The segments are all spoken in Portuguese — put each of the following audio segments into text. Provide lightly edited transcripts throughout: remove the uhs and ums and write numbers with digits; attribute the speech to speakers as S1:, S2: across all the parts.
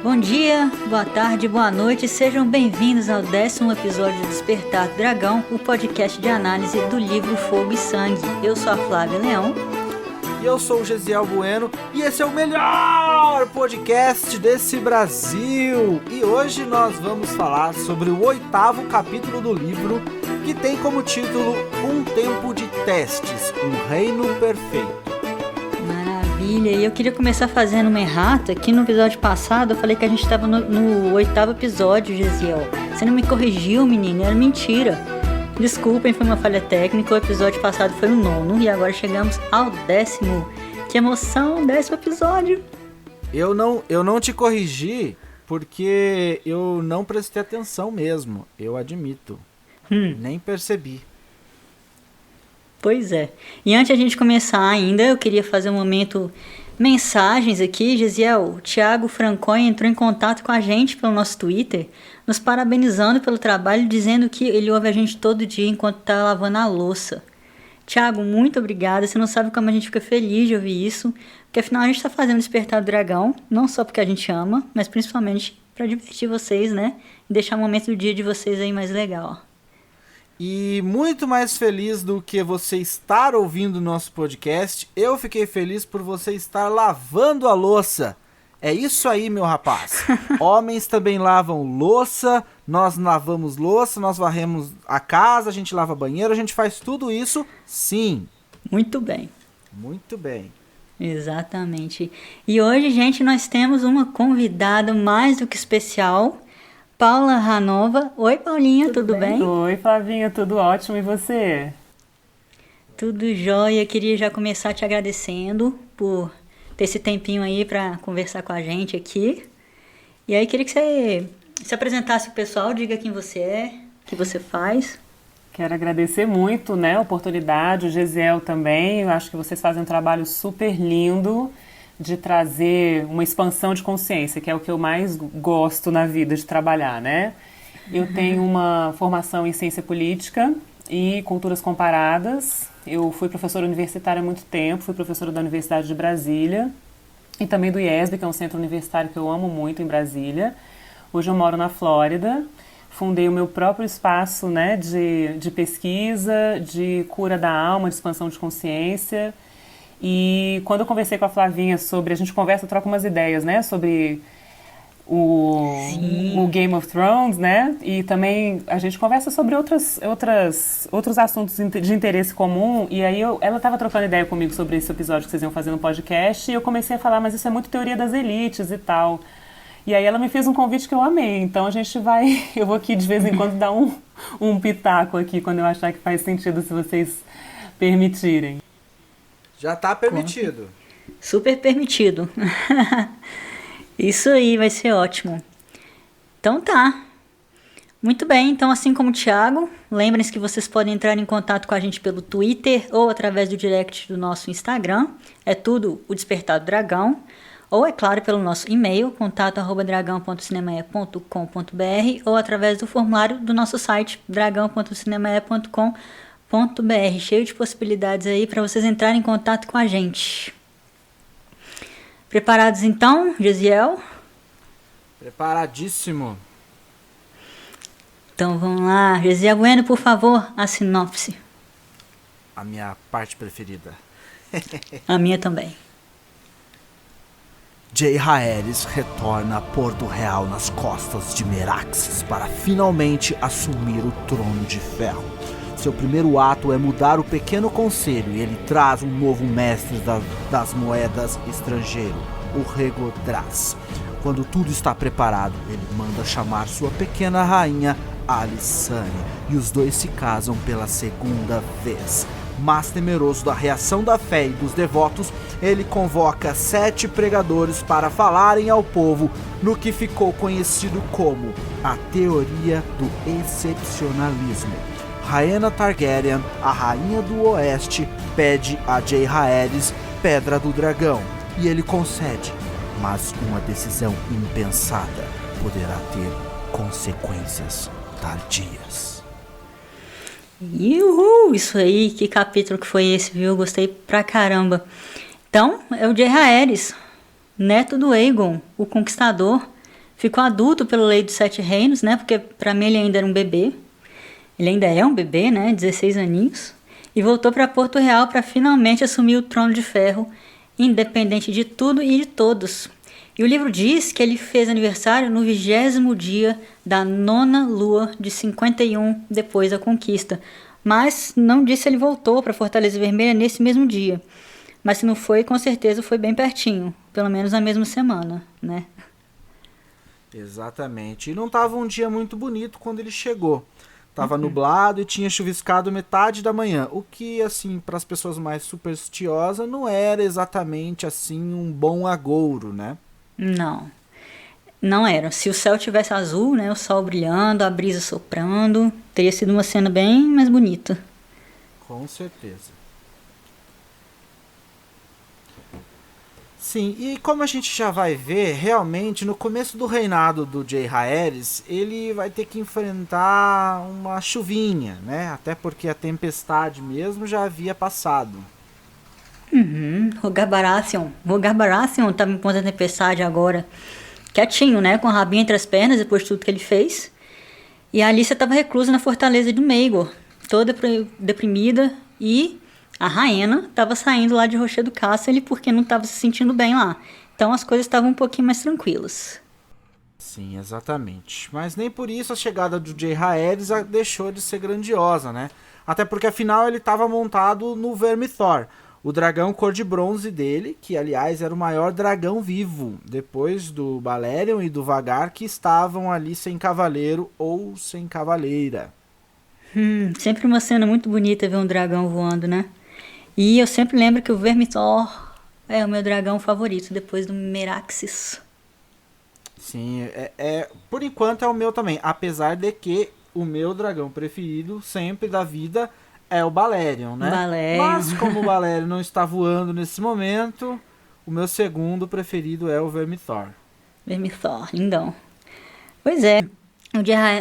S1: Bom dia, boa tarde, boa noite, sejam bem-vindos ao 10º episódio do Despertar do Dragão, o podcast de análise do livro Fogo e Sangue. Eu sou a Flávia Leão.
S2: E eu sou o Gesiel Bueno, e esse é o melhor podcast desse Brasil. E hoje nós vamos falar sobre o 8º capítulo do livro, que tem como título Um Tempo de Testes, um Reino Perfeito.
S1: Maravilha, e eu queria começar fazendo uma errata. Aqui no episódio passado eu falei que a gente estava no 8º episódio, Gesiel. Você não me corrigiu, menino, era mentira. Desculpem, foi uma falha técnica, o episódio passado foi o 9º e agora chegamos ao 10º. Que emoção, 10º episódio.
S2: Eu não te corrigi porque eu não prestei atenção mesmo, eu admito. Nem percebi.
S1: Pois é. E antes de a gente começar ainda, eu queria fazer um momento mensagens aqui. Gesiel, o Thiago Francoin entrou em contato com a gente pelo nosso Twitter, nos parabenizando pelo trabalho, dizendo que ele ouve a gente todo dia enquanto está lavando a louça. Thiago, muito obrigada. Você não sabe como a gente fica feliz de ouvir isso, porque afinal a gente está fazendo Despertar do Dragão, não só porque a gente ama, mas principalmente para divertir vocês, né? E deixar o momento do dia de vocês aí mais legal.
S2: E muito mais feliz do que você estar ouvindo o nosso podcast, eu fiquei feliz por você estar lavando a louça. É isso aí, meu rapaz. Homens também lavam louça, nós lavamos louça, nós varremos a casa, a gente lava banheiro, a gente faz tudo isso, sim.
S1: Muito bem.
S2: Muito bem.
S1: Exatamente. E hoje, gente, nós temos uma convidada mais do que especial, Paula Ranova. Oi, Paulinha, tudo bem?
S3: Oi, Flavinha, tudo ótimo, e você?
S1: Tudo jóia. Queria já começar te agradecendo por ter esse tempinho aí para conversar com a gente aqui. E aí, queria que você se apresentasse pro pessoal, diga quem você é, o que você faz.
S3: Quero agradecer muito, né, a oportunidade, o Gesiel também. Eu acho que vocês fazem um trabalho super lindo de trazer uma expansão de consciência, que é o que eu mais gosto na vida de trabalhar, né? Eu tenho uma formação em ciência política e culturas comparadas. Eu fui professora universitária há muito tempo, fui professora da Universidade de Brasília e também do IESB, que é um centro universitário que eu amo muito em Brasília. Hoje eu moro na Flórida, fundei o meu próprio espaço, né, de pesquisa, de cura da alma, de expansão de consciência. E quando eu conversei com a Flavinha sobre, a gente conversa, troca umas ideias, né, sobre o Game of Thrones, né, e também a gente conversa sobre outros assuntos de interesse comum, e aí ela estava trocando ideia comigo sobre esse episódio que vocês iam fazer no podcast, e eu comecei a falar, mas isso é muito teoria das elites e tal. E aí ela me fez um convite que eu amei, então eu vou aqui de vez em quando dar um pitaco aqui, quando eu achar que faz sentido, se vocês permitirem.
S2: Já tá permitido.
S1: Super permitido. Isso aí, vai ser ótimo. Então tá. Muito bem, então assim como o Thiago, lembrem-se que vocês podem entrar em contato com a gente pelo Twitter ou através do direct do nosso Instagram. É tudo o Despertar do Dragão. Ou, é claro, pelo nosso e-mail, contato@dragão.cinemae.com.br ou através do formulário do nosso site, dragão.cinemae.com.br. Cheio de possibilidades aí para vocês entrarem em contato com a gente. Preparados então, Gesiel?
S2: Preparadíssimo.
S1: Então vamos lá. Gesiel Bueno, por favor, a sinopse.
S2: A minha parte preferida.
S1: A minha também.
S2: Jaehaerys retorna a Porto Real nas costas de Meraxes para finalmente assumir o Trono de Ferro. Seu primeiro ato é mudar o pequeno conselho e ele traz um novo mestre das moedas estrangeiro, o Regodras. Quando tudo está preparado, ele manda chamar sua pequena rainha, Alysanne, e os dois se casam pela segunda vez. Mas temeroso da reação da fé e dos devotos, ele convoca 7 pregadores para falarem ao povo no que ficou conhecido como a teoria do excepcionalismo. Rhaena Targaryen, a rainha do oeste, pede a Jaehaerys Pedra do Dragão, e ele concede, mas uma decisão impensada poderá ter consequências tardias.
S1: Uhul, isso aí, que capítulo que foi esse, viu? Gostei pra caramba. Então, é o Jaehaerys, neto do Aegon, o Conquistador, ficou adulto pela lei dos 7 reinos, né? Porque para mim ele ainda era um bebê. Ele ainda é um bebê, né? 16 aninhos. E voltou para Porto Real para finalmente assumir o trono de ferro, independente de tudo e de todos. E o livro diz que ele fez aniversário no 20º dia da 9ª lua de 51 depois da conquista. Mas não disse se ele voltou para Fortaleza Vermelha nesse mesmo dia. Mas se não foi, com certeza foi bem pertinho. Pelo menos na mesma semana, né?
S2: Exatamente. E não estava um dia muito bonito quando ele chegou. Tava nublado e tinha chuviscado metade da manhã. O que, assim, para as pessoas mais supersticiosas, não era exatamente, assim, um bom agouro, né?
S1: Não era. Se o céu tivesse azul, né, o sol brilhando, a brisa soprando, teria sido uma cena bem mais bonita.
S2: Com certeza. Sim, e como a gente já vai ver, realmente, no começo do reinado do Jaehaerys, ele vai ter que enfrentar uma chuvinha, né? Até porque a tempestade mesmo já havia passado.
S1: Rogar Baratheon tava em ponto da tempestade agora, quietinho, né, com a rabinha entre as pernas depois de tudo que ele fez. E a Alicia estava reclusa na fortaleza do Maegor, toda deprimida, e a Rhaena estava saindo lá de Rochedo Casterly porque não estava se sentindo bem lá. Então as coisas estavam um pouquinho mais tranquilas.
S2: Sim, exatamente. Mas nem por isso a chegada do Jaehaerys deixou de ser grandiosa, né? Até porque afinal ele estava montado no Vermithor, o dragão cor de bronze dele, que aliás era o maior dragão vivo, depois do Balerion e do Vhagar, que estavam ali sem cavaleiro ou sem cavaleira.
S1: Sempre uma cena muito bonita ver um dragão voando, né? E eu sempre lembro que o Vermithor é o meu dragão favorito, depois do Meraxes.
S2: Sim, por enquanto é o meu também, apesar de que o meu dragão preferido sempre da vida é o Balerion, né?
S1: Balerion.
S2: Mas como o Balerion não está voando nesse momento, o meu segundo preferido é o Vermithor.
S1: Vermithor, lindão. Pois é,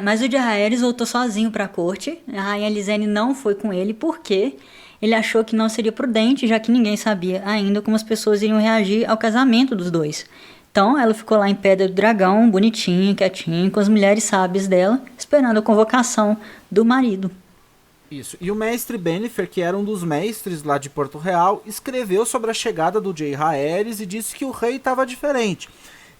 S1: mas o Jaehaerys voltou sozinho para a corte. A rainha Lysene não foi com ele porque ele achou que não seria prudente, já que ninguém sabia ainda como as pessoas iriam reagir ao casamento dos dois. Então ela ficou lá em Pedra do Dragão, bonitinha, quietinha, com as mulheres sábias dela, esperando a convocação do marido.
S2: Isso. E o mestre Bennifer, que era um dos mestres lá de Porto Real, escreveu sobre a chegada do Jaehaerys e disse que o rei estava diferente.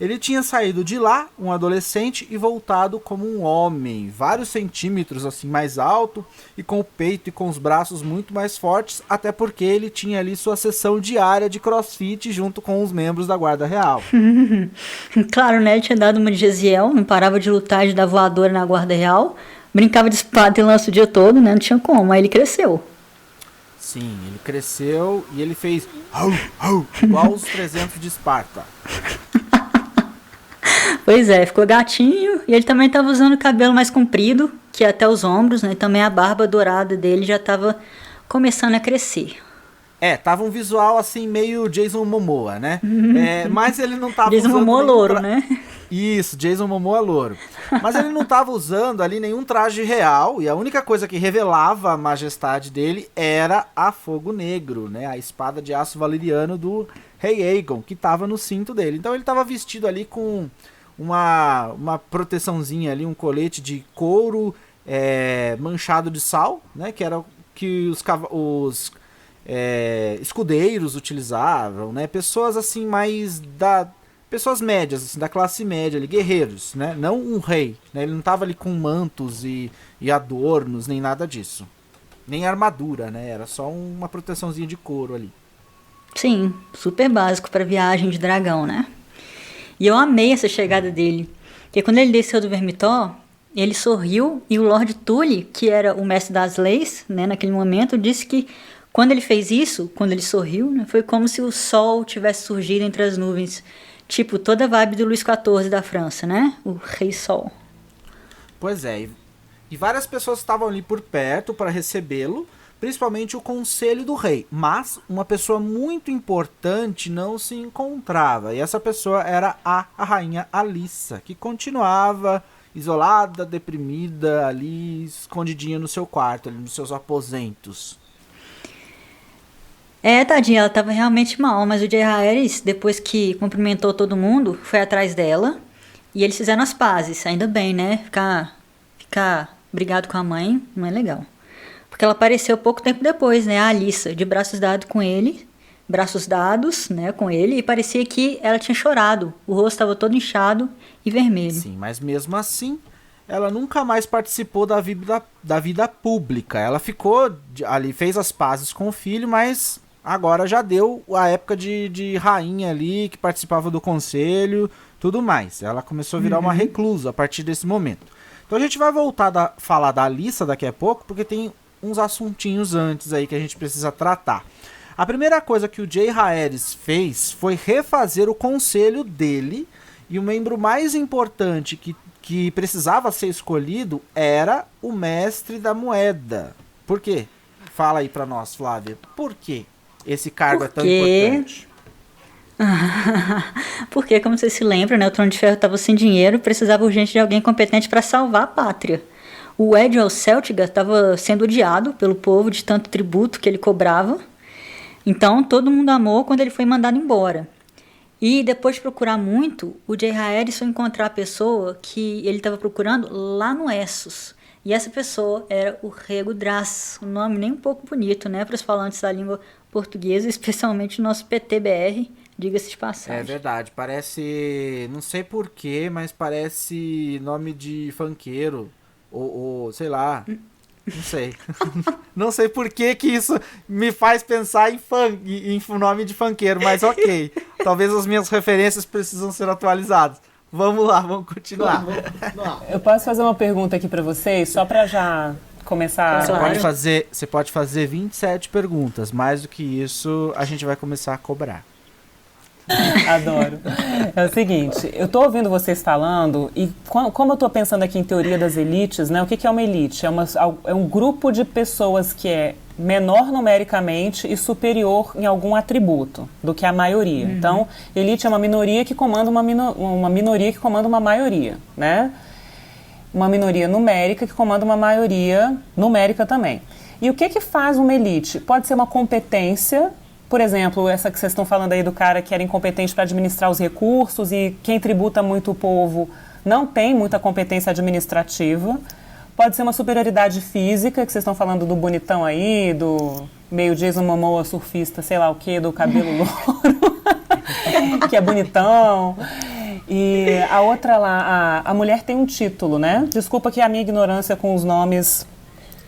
S2: Ele tinha saído de lá, um adolescente, e voltado como um homem, vários centímetros assim mais alto, e com o peito e com os braços muito mais fortes, até porque ele tinha ali sua sessão diária de crossfit junto com os membros da Guarda Real.
S1: Claro, né? Ele tinha dado uma de Jesiel, não parava de lutar, de dar voadora na Guarda Real, brincava de espada e lança o dia todo, né? Não tinha como, aí ele cresceu.
S2: Sim, ele cresceu e ele fez igual os 300 de Esparta.
S1: Pois é, ficou gatinho e ele também estava usando o cabelo mais comprido, que até os ombros, né? Também a barba dourada dele já estava começando a crescer.
S2: Tava um visual assim meio Jason Momoa, né? Mas ele não tava
S1: Jason
S2: usando
S1: Momoa louro, né?
S2: Isso, Jason Momoa louro. Mas ele não tava usando ali nenhum traje real, e a única coisa que revelava a majestade dele era a Fogo Negro, né? A espada de aço valeriano do rei Aegon, que tava no cinto dele. Então ele tava vestido ali com uma proteçãozinha ali, um colete de couro manchado de sal, né? Que era o que os escudeiros utilizavam, né? Pessoas assim pessoas médias, assim, da classe média, ali, guerreiros, né? Não um rei, né? Ele não tava ali com mantos e adornos, nem nada disso. Nem armadura, né? Era só uma proteçãozinha de couro ali.
S1: Sim, super básico para viagem de dragão, né? E eu amei essa chegada dele, porque quando ele desceu do Vermithor, ele sorriu e o Lord Tully, que era o mestre das leis, né, naquele momento, disse que quando ele fez isso, quando ele sorriu, né, foi como se o sol tivesse surgido entre as nuvens. Tipo, toda a vibe do Luís XIV da França, né? O Rei Sol.
S2: Pois é, e várias pessoas estavam ali por perto para recebê-lo, principalmente o conselho do rei. Mas uma pessoa muito importante não se encontrava. E essa pessoa era a rainha Alyssa, que continuava isolada, deprimida, ali escondidinha no seu quarto, ali nos seus aposentos.
S1: Tadinha, ela tava realmente mal, mas o Jaehaerys, depois que cumprimentou todo mundo, foi atrás dela, E eles fizeram as pazes, ainda bem, né? Ficar brigado com a mãe não é legal. Porque ela apareceu pouco tempo depois, né? A Alissa, de braços dados, né, com ele, e parecia que ela tinha chorado. O rosto estava todo inchado e vermelho.
S2: Sim, mas mesmo assim, ela nunca mais participou da vida pública. Ela ficou ali, fez as pazes com o filho, mas agora já deu a época de rainha ali, que participava do conselho, tudo mais. Ela começou a virar uma reclusa a partir desse momento. Então a gente vai voltar a falar da Alissa daqui a pouco, porque tem uns assuntinhos antes aí que a gente precisa tratar. A primeira coisa que o Jay Haeris fez foi refazer o conselho dele, e o membro mais importante que precisava ser escolhido era o mestre da moeda. Por quê? Fala aí pra nós, Flávia. Por que esse cargo é tão importante?
S1: Porque, como você se lembra, né, o Trono de Ferro estava sem dinheiro e precisava urgente de alguém competente para salvar a pátria. O Edward Celtiga estava sendo odiado pelo povo de tanto tributo que ele cobrava. Então, todo mundo amou quando ele foi mandado embora. E depois de procurar muito, o Jay Haeris foi encontrar a pessoa que ele estava procurando lá no Essos. E essa pessoa era o Rego Draz, um nome nem um pouco bonito, né, para os falantes da língua portuguesa, especialmente o nosso PTBR, diga-se de passagem.
S2: É verdade, parece, não sei porquê, mas parece nome de funkeiro, ou sei lá... Não sei. Não sei por que isso me faz pensar em nome de funkeiro, mas ok. Talvez as minhas referências precisam ser atualizadas. Vamos lá, vamos continuar.
S3: Eu posso fazer uma pergunta aqui para vocês, só para já começar...
S2: Você pode fazer 27 perguntas. Mais do que isso, a gente vai começar a cobrar.
S3: Adoro. É o seguinte, eu tô ouvindo vocês falando e como eu tô pensando aqui em teoria das elites, né? O que é uma elite? É um grupo de pessoas que é menor numericamente e superior em algum atributo do que a maioria. Então, elite é uma minoria que comanda uma minoria que comanda uma maioria, né? Uma minoria numérica que comanda uma maioria numérica também. E o que faz uma elite? Pode ser uma competência. Por exemplo, essa que vocês estão falando aí do cara que era incompetente para administrar os recursos e quem tributa muito o povo não tem muita competência administrativa. Pode ser uma superioridade física, que vocês estão falando do bonitão aí, do meio Jason Momoa surfista, sei lá o quê, do cabelo louro, que é bonitão. E a outra lá, a mulher tem um título, né? Desculpa que a minha ignorância com os nomes...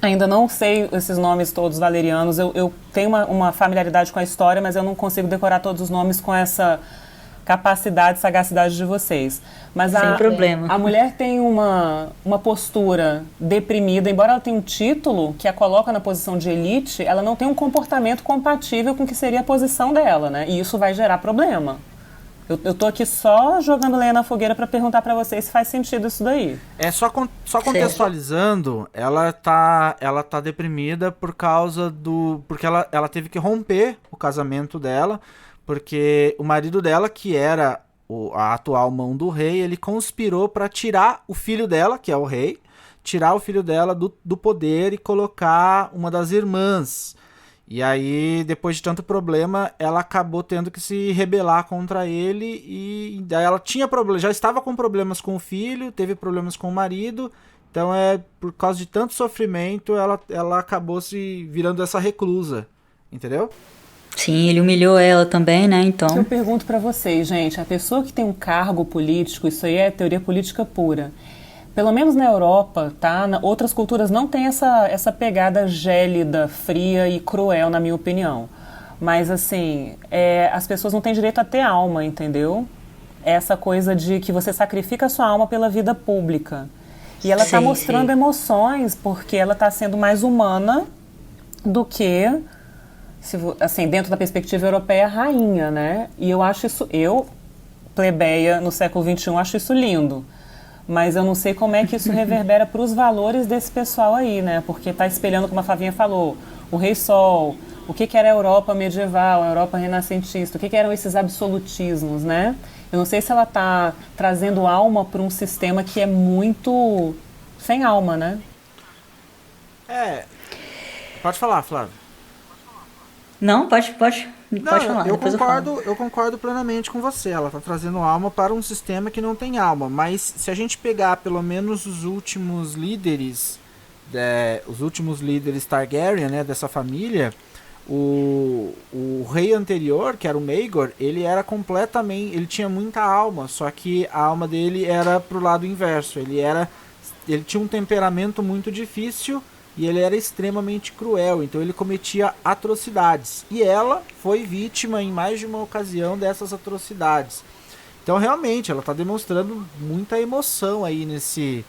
S3: Ainda não sei esses nomes todos valerianos, eu tenho uma familiaridade com a história, mas eu não consigo decorar todos os nomes com essa capacidade, sagacidade de vocês. Mas
S1: sem problema.
S3: A mulher tem uma postura deprimida, embora ela tenha um título que a coloca na posição de elite, ela não tem um comportamento compatível com o que seria a posição dela, né? E isso vai gerar problema. Eu tô aqui só jogando lenha na fogueira para perguntar para vocês se faz sentido isso daí.
S2: Só contextualizando, ela tá deprimida por causa porque ela teve que romper o casamento dela, porque o marido dela, que era a atual mão do rei, ele conspirou para tirar o filho dela, que é o rei, tirar o filho dela do poder e colocar uma das irmãs. E aí, depois de tanto problema, ela acabou tendo que se rebelar contra ele e daí ela tinha problema, já estava com problemas com o filho, teve problemas com o marido, então por causa de tanto sofrimento, ela acabou se virando essa reclusa, entendeu?
S1: Sim, ele humilhou ela também, né, então...
S3: Eu pergunto pra vocês, gente, a pessoa que tem um cargo político, isso aí é teoria política pura. Pelo menos na Europa, tá? Outras culturas não têm essa pegada gélida, fria e cruel, na minha opinião. Mas, assim, as pessoas não têm direito a ter alma, entendeu? Essa coisa de que você sacrifica a sua alma pela vida pública. E ela está mostrando emoções, porque ela está sendo mais humana do que, assim, dentro da perspectiva europeia, rainha, né? E eu acho isso, plebeia no século XXI, acho isso lindo. Mas eu não sei como é que isso reverbera para os valores desse pessoal aí, né? Porque está espelhando, como a Flavinha falou, o Rei Sol, o que era a Europa medieval, a Europa renascentista, o que eram esses absolutismos, né? Eu não sei se ela está trazendo alma para um sistema que é muito sem alma, né?
S2: Pode falar, Flávia.
S1: Não, pode. Pode falar,
S2: eu
S1: depois
S2: eu concordo plenamente com você. Ela tá trazendo alma para um sistema que não tem alma. Mas se a gente pegar pelo menos os últimos líderes, Targaryen, né, dessa família, o rei anterior, que era o Maegor, ele era completamente, ele tinha muita alma, só que a alma dele era pro lado inverso. Ele tinha um temperamento muito difícil e ele era extremamente cruel, então ele cometia atrocidades. E ela foi vítima em mais de uma ocasião dessas atrocidades. Então realmente ela está demonstrando muita emoção aí nesse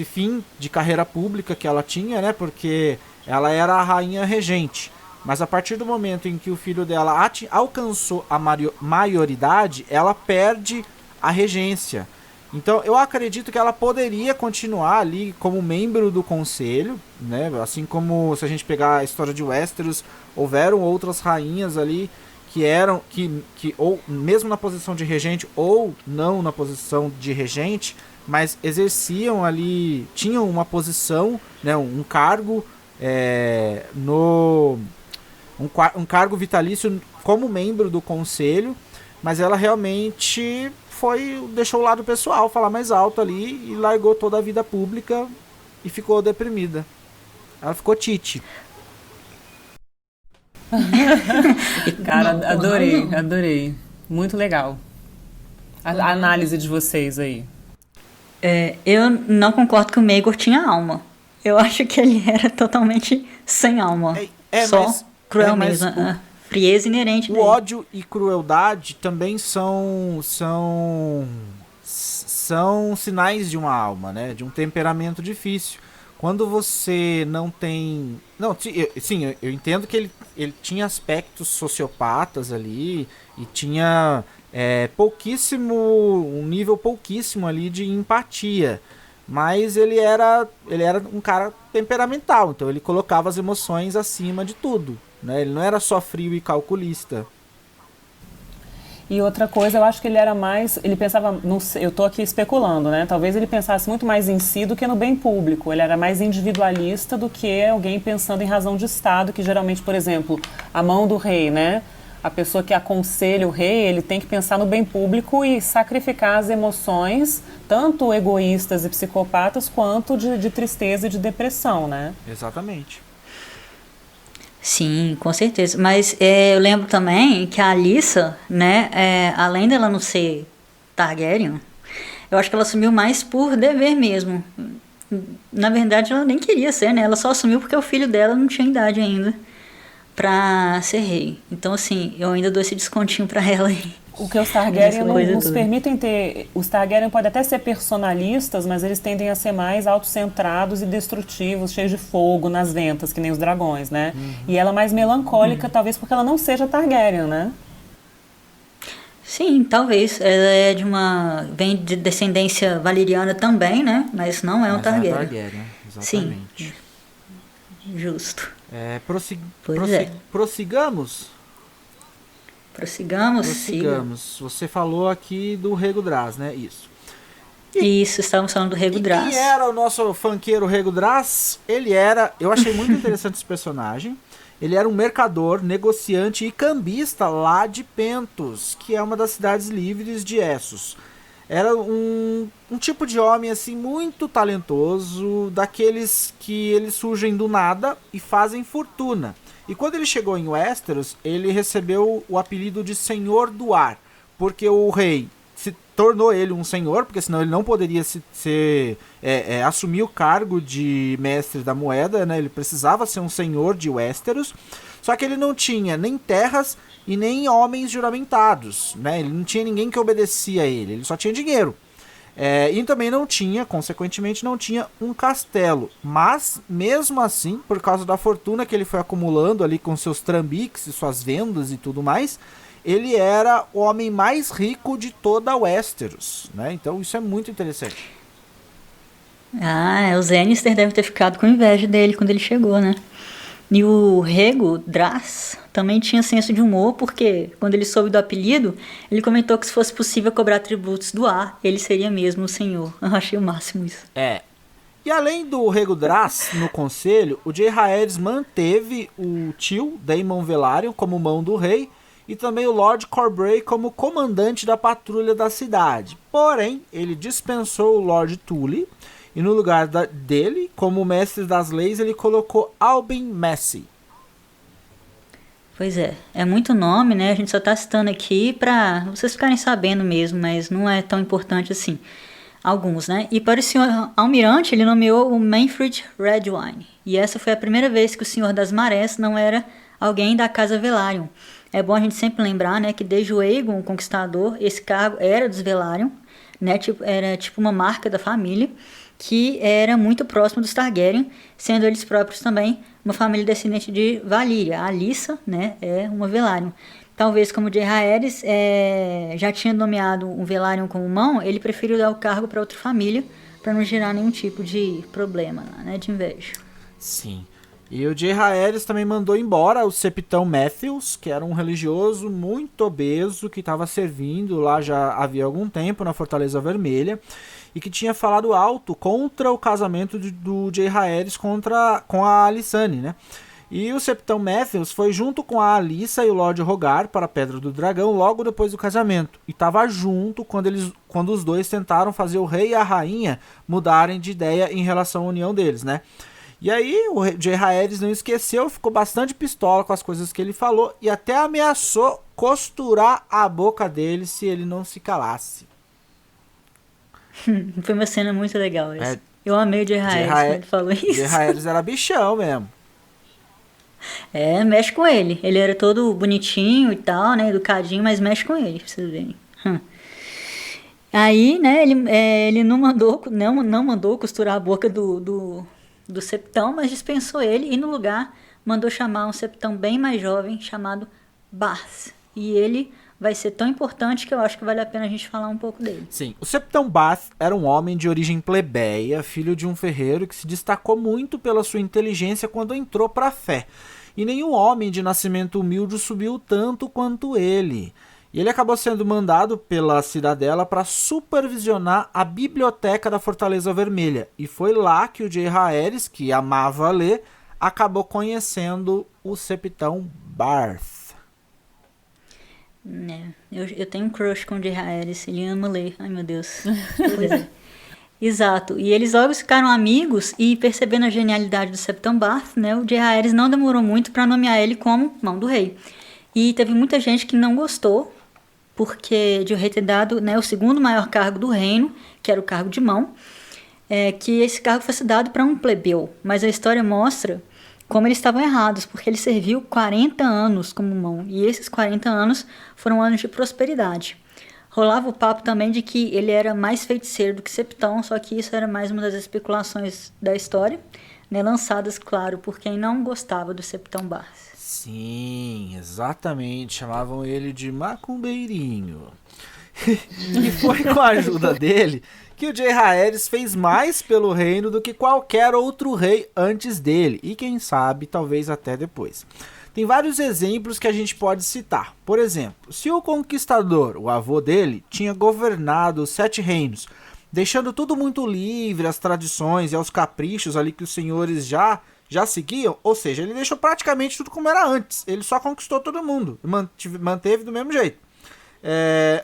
S2: fim de carreira pública que ela tinha, né? Porque ela era a rainha regente. Mas a partir do momento em que o filho dela alcançou a maioridade, ela perde a regência. Então eu acredito que ela poderia continuar ali como membro do conselho, né? Assim como se a gente pegar a história de Westeros, houveram outras rainhas ali que eram que ou mesmo na posição de regente ou não na posição de regente, mas exerciam ali, tinham uma posição, né? Um cargo um cargo vitalício como membro do conselho, mas ela realmente deixou o lado pessoal falar mais alto ali e largou toda a vida pública e ficou deprimida. Ela ficou tite.
S3: Cara, adorei. Muito legal. A análise de vocês aí.
S1: Eu não concordo que o Maegor tinha alma. Eu acho que ele era totalmente sem alma. Só cruel mesmo. Frieza inerente
S2: dele. O ódio e crueldade também são sinais de uma alma, né? De um temperamento difícil. Quando você não tem... Não, sim, eu entendo que ele tinha aspectos sociopatas ali e tinha um nível pouquíssimo ali de empatia. Mas ele era um cara temperamental, então ele colocava as emoções acima de tudo, né? Ele não era só frio e calculista.
S3: E outra coisa, eu acho que ele era mais... Ele pensava... Não sei, eu tô aqui especulando, né? Talvez ele pensasse muito mais em si do que no bem público. Ele era mais individualista do que alguém pensando em razão de Estado, que geralmente, por exemplo, a mão do rei, né? A pessoa que aconselha o rei, ele tem que pensar no bem público e sacrificar as emoções, tanto egoístas e psicopatas, quanto de tristeza e de depressão, né?
S2: Exatamente.
S1: Sim, com certeza. Mas eu lembro também que a Alyssa, né, além dela não ser Targaryen, eu acho que ela assumiu mais por dever mesmo. Na verdade, ela nem queria ser, né? Ela só assumiu porque o filho dela não tinha idade ainda pra ser rei. Então, assim, eu ainda dou esse descontinho pra ela aí.
S3: O que os Targaryen não nos permitem ter... Os Targaryen podem até ser personalistas, mas eles tendem a ser mais autocentrados e destrutivos, cheios de fogo nas ventas, que nem os dragões, né? Uhum. E ela mais melancólica, talvez porque ela não seja Targaryen, né?
S1: Sim, talvez. Ela vem de descendência valeriana também, né? Mas não é um Targaryen.
S2: É Targaryen, exatamente.
S1: Sim. Justo.
S2: Prossigamos?
S1: Prossigamos.
S2: Você falou aqui do Rhaego Draz, né? Isso.
S1: Isso, estávamos falando do Rhaego Draz.
S2: E era o nosso funkeiro Rhaego Draz. Eu achei muito interessante esse personagem. Ele era um mercador, negociante e cambista lá de Pentos, que é uma das cidades livres de Essos. Era um tipo de homem assim muito talentoso, daqueles que eles surgem do nada e fazem fortuna. E quando ele chegou em Westeros, ele recebeu o apelido de Senhor do Ar, porque o rei tornou ele um senhor, porque senão ele não poderia assumir o cargo de mestre da moeda, né? Ele precisava ser um senhor de Westeros, só que ele não tinha nem terras e nem homens juramentados, né? Ele não tinha ninguém que obedecia a ele só tinha dinheiro. E também consequentemente não tinha um castelo. Mas, mesmo assim, por causa da fortuna que ele foi acumulando ali com seus trambiques e suas vendas e tudo mais, ele era o homem mais rico de toda Westeros, né? Então isso é muito interessante.
S1: Os Lannister devem ter ficado com inveja dele quando ele chegou, né? E o Rhaego Draz também tinha senso de humor, porque quando ele soube do apelido, ele comentou que se fosse possível cobrar tributos do ar, ele seria mesmo o senhor. Eu achei o máximo isso.
S2: E além do Rhaego Draz no conselho, o Jaehaerys manteve o tio, Daemon Velaryon, como mão do rei, e também o Lord Corbray como comandante da patrulha da cidade. Porém, ele dispensou o Lord Tully e no lugar dele, como mestre das leis, ele colocou Albin Massey.
S1: Pois é muito nome, né? A gente só tá citando aqui pra vocês ficarem sabendo mesmo, mas não é tão importante assim. Alguns, né? E para o senhor almirante, ele nomeou o Manfred Redwine. E essa foi a primeira vez que o Senhor das Marés não era alguém da Casa Velaryon. É bom a gente sempre lembrar, né, que desde o Aegon, o Conquistador, esse cargo era dos Velaryon, né? Era tipo uma marca da família, que era muito próximo dos Targaryen, sendo eles próprios também uma família descendente de Valíria. A Alyssa, né, é uma Velaryon. Talvez como Jaehaerys já tinha nomeado um Velaryon como mão, ele preferiu dar o cargo para outra família, para não gerar nenhum tipo de problema, né, de inveja.
S2: Sim. E o Jaehaerys também mandou embora o Septão Matthews, que era um religioso muito obeso, que estava servindo lá já havia algum tempo na Fortaleza Vermelha, e que tinha falado alto contra o casamento do Jaehaerys com a Alysanne, né? E o Septão Matthews foi junto com a Alyssa e o Lord Rogar para a Pedra do Dragão logo depois do casamento. E estava junto quando os dois tentaram fazer o rei e a rainha mudarem de ideia em relação à união deles, né? E aí o Jaehaerys não esqueceu, ficou bastante pistola com as coisas que ele falou e até ameaçou costurar a boca dele se ele não se calasse.
S1: Foi uma cena muito legal essa. Eu amei o Jaehaerys quando ele falou isso.
S2: Jaehaerys era bichão mesmo.
S1: Mexe com ele. Ele era todo bonitinho e tal, né? Educadinho, mas mexe com ele, pra vocês verem. Aí, né, ele não mandou costurar a boca do Septão, mas dispensou ele e no lugar mandou chamar um Septão bem mais jovem chamado Barth. E ele vai ser tão importante que eu acho que vale a pena a gente falar um pouco dele.
S2: Sim, o Septão Barth era um homem de origem plebeia, filho de um ferreiro que se destacou muito pela sua inteligência quando entrou para a fé. E nenhum homem de nascimento humilde subiu tanto quanto ele. E ele acabou sendo mandado pela cidadela para supervisionar a biblioteca da Fortaleza Vermelha. E foi lá que o Jaehaerys, que amava ler, acabou conhecendo o Septão Barth.
S1: Eu tenho um crush com o Jaehaerys, ele ama ler. Ai, meu Deus. Pois é. Exato, e eles logo ficaram amigos e percebendo a genialidade do Septão Barth, né, o Jaehaerys não demorou muito para nomear ele como mão do rei. E teve muita gente que não gostou, porque de o rei ter dado, né, o segundo maior cargo do reino, que era o cargo de mão, que esse cargo fosse dado para um plebeu. Mas a história mostra como eles estavam errados, porque ele serviu 40 anos como mão, e esses 40 anos foram anos de prosperidade. Rolava o papo também de que ele era mais feiticeiro do que Septão, só que isso era mais uma das especulações da história, né, lançadas, claro, por quem não gostava do Septão Barth.
S2: Sim, exatamente, chamavam ele de macumbeirinho. E foi com a ajuda dele que o Jaehaerys fez mais pelo reino do que qualquer outro rei antes dele, e quem sabe, talvez até depois. Tem vários exemplos que a gente pode citar. Por exemplo, se o Conquistador, o avô dele, tinha governado os 7 reinos, deixando tudo muito livre às tradições e aos caprichos ali que os senhores já seguiam, ou seja, ele deixou praticamente tudo como era antes. Ele só conquistou todo mundo, manteve do mesmo jeito.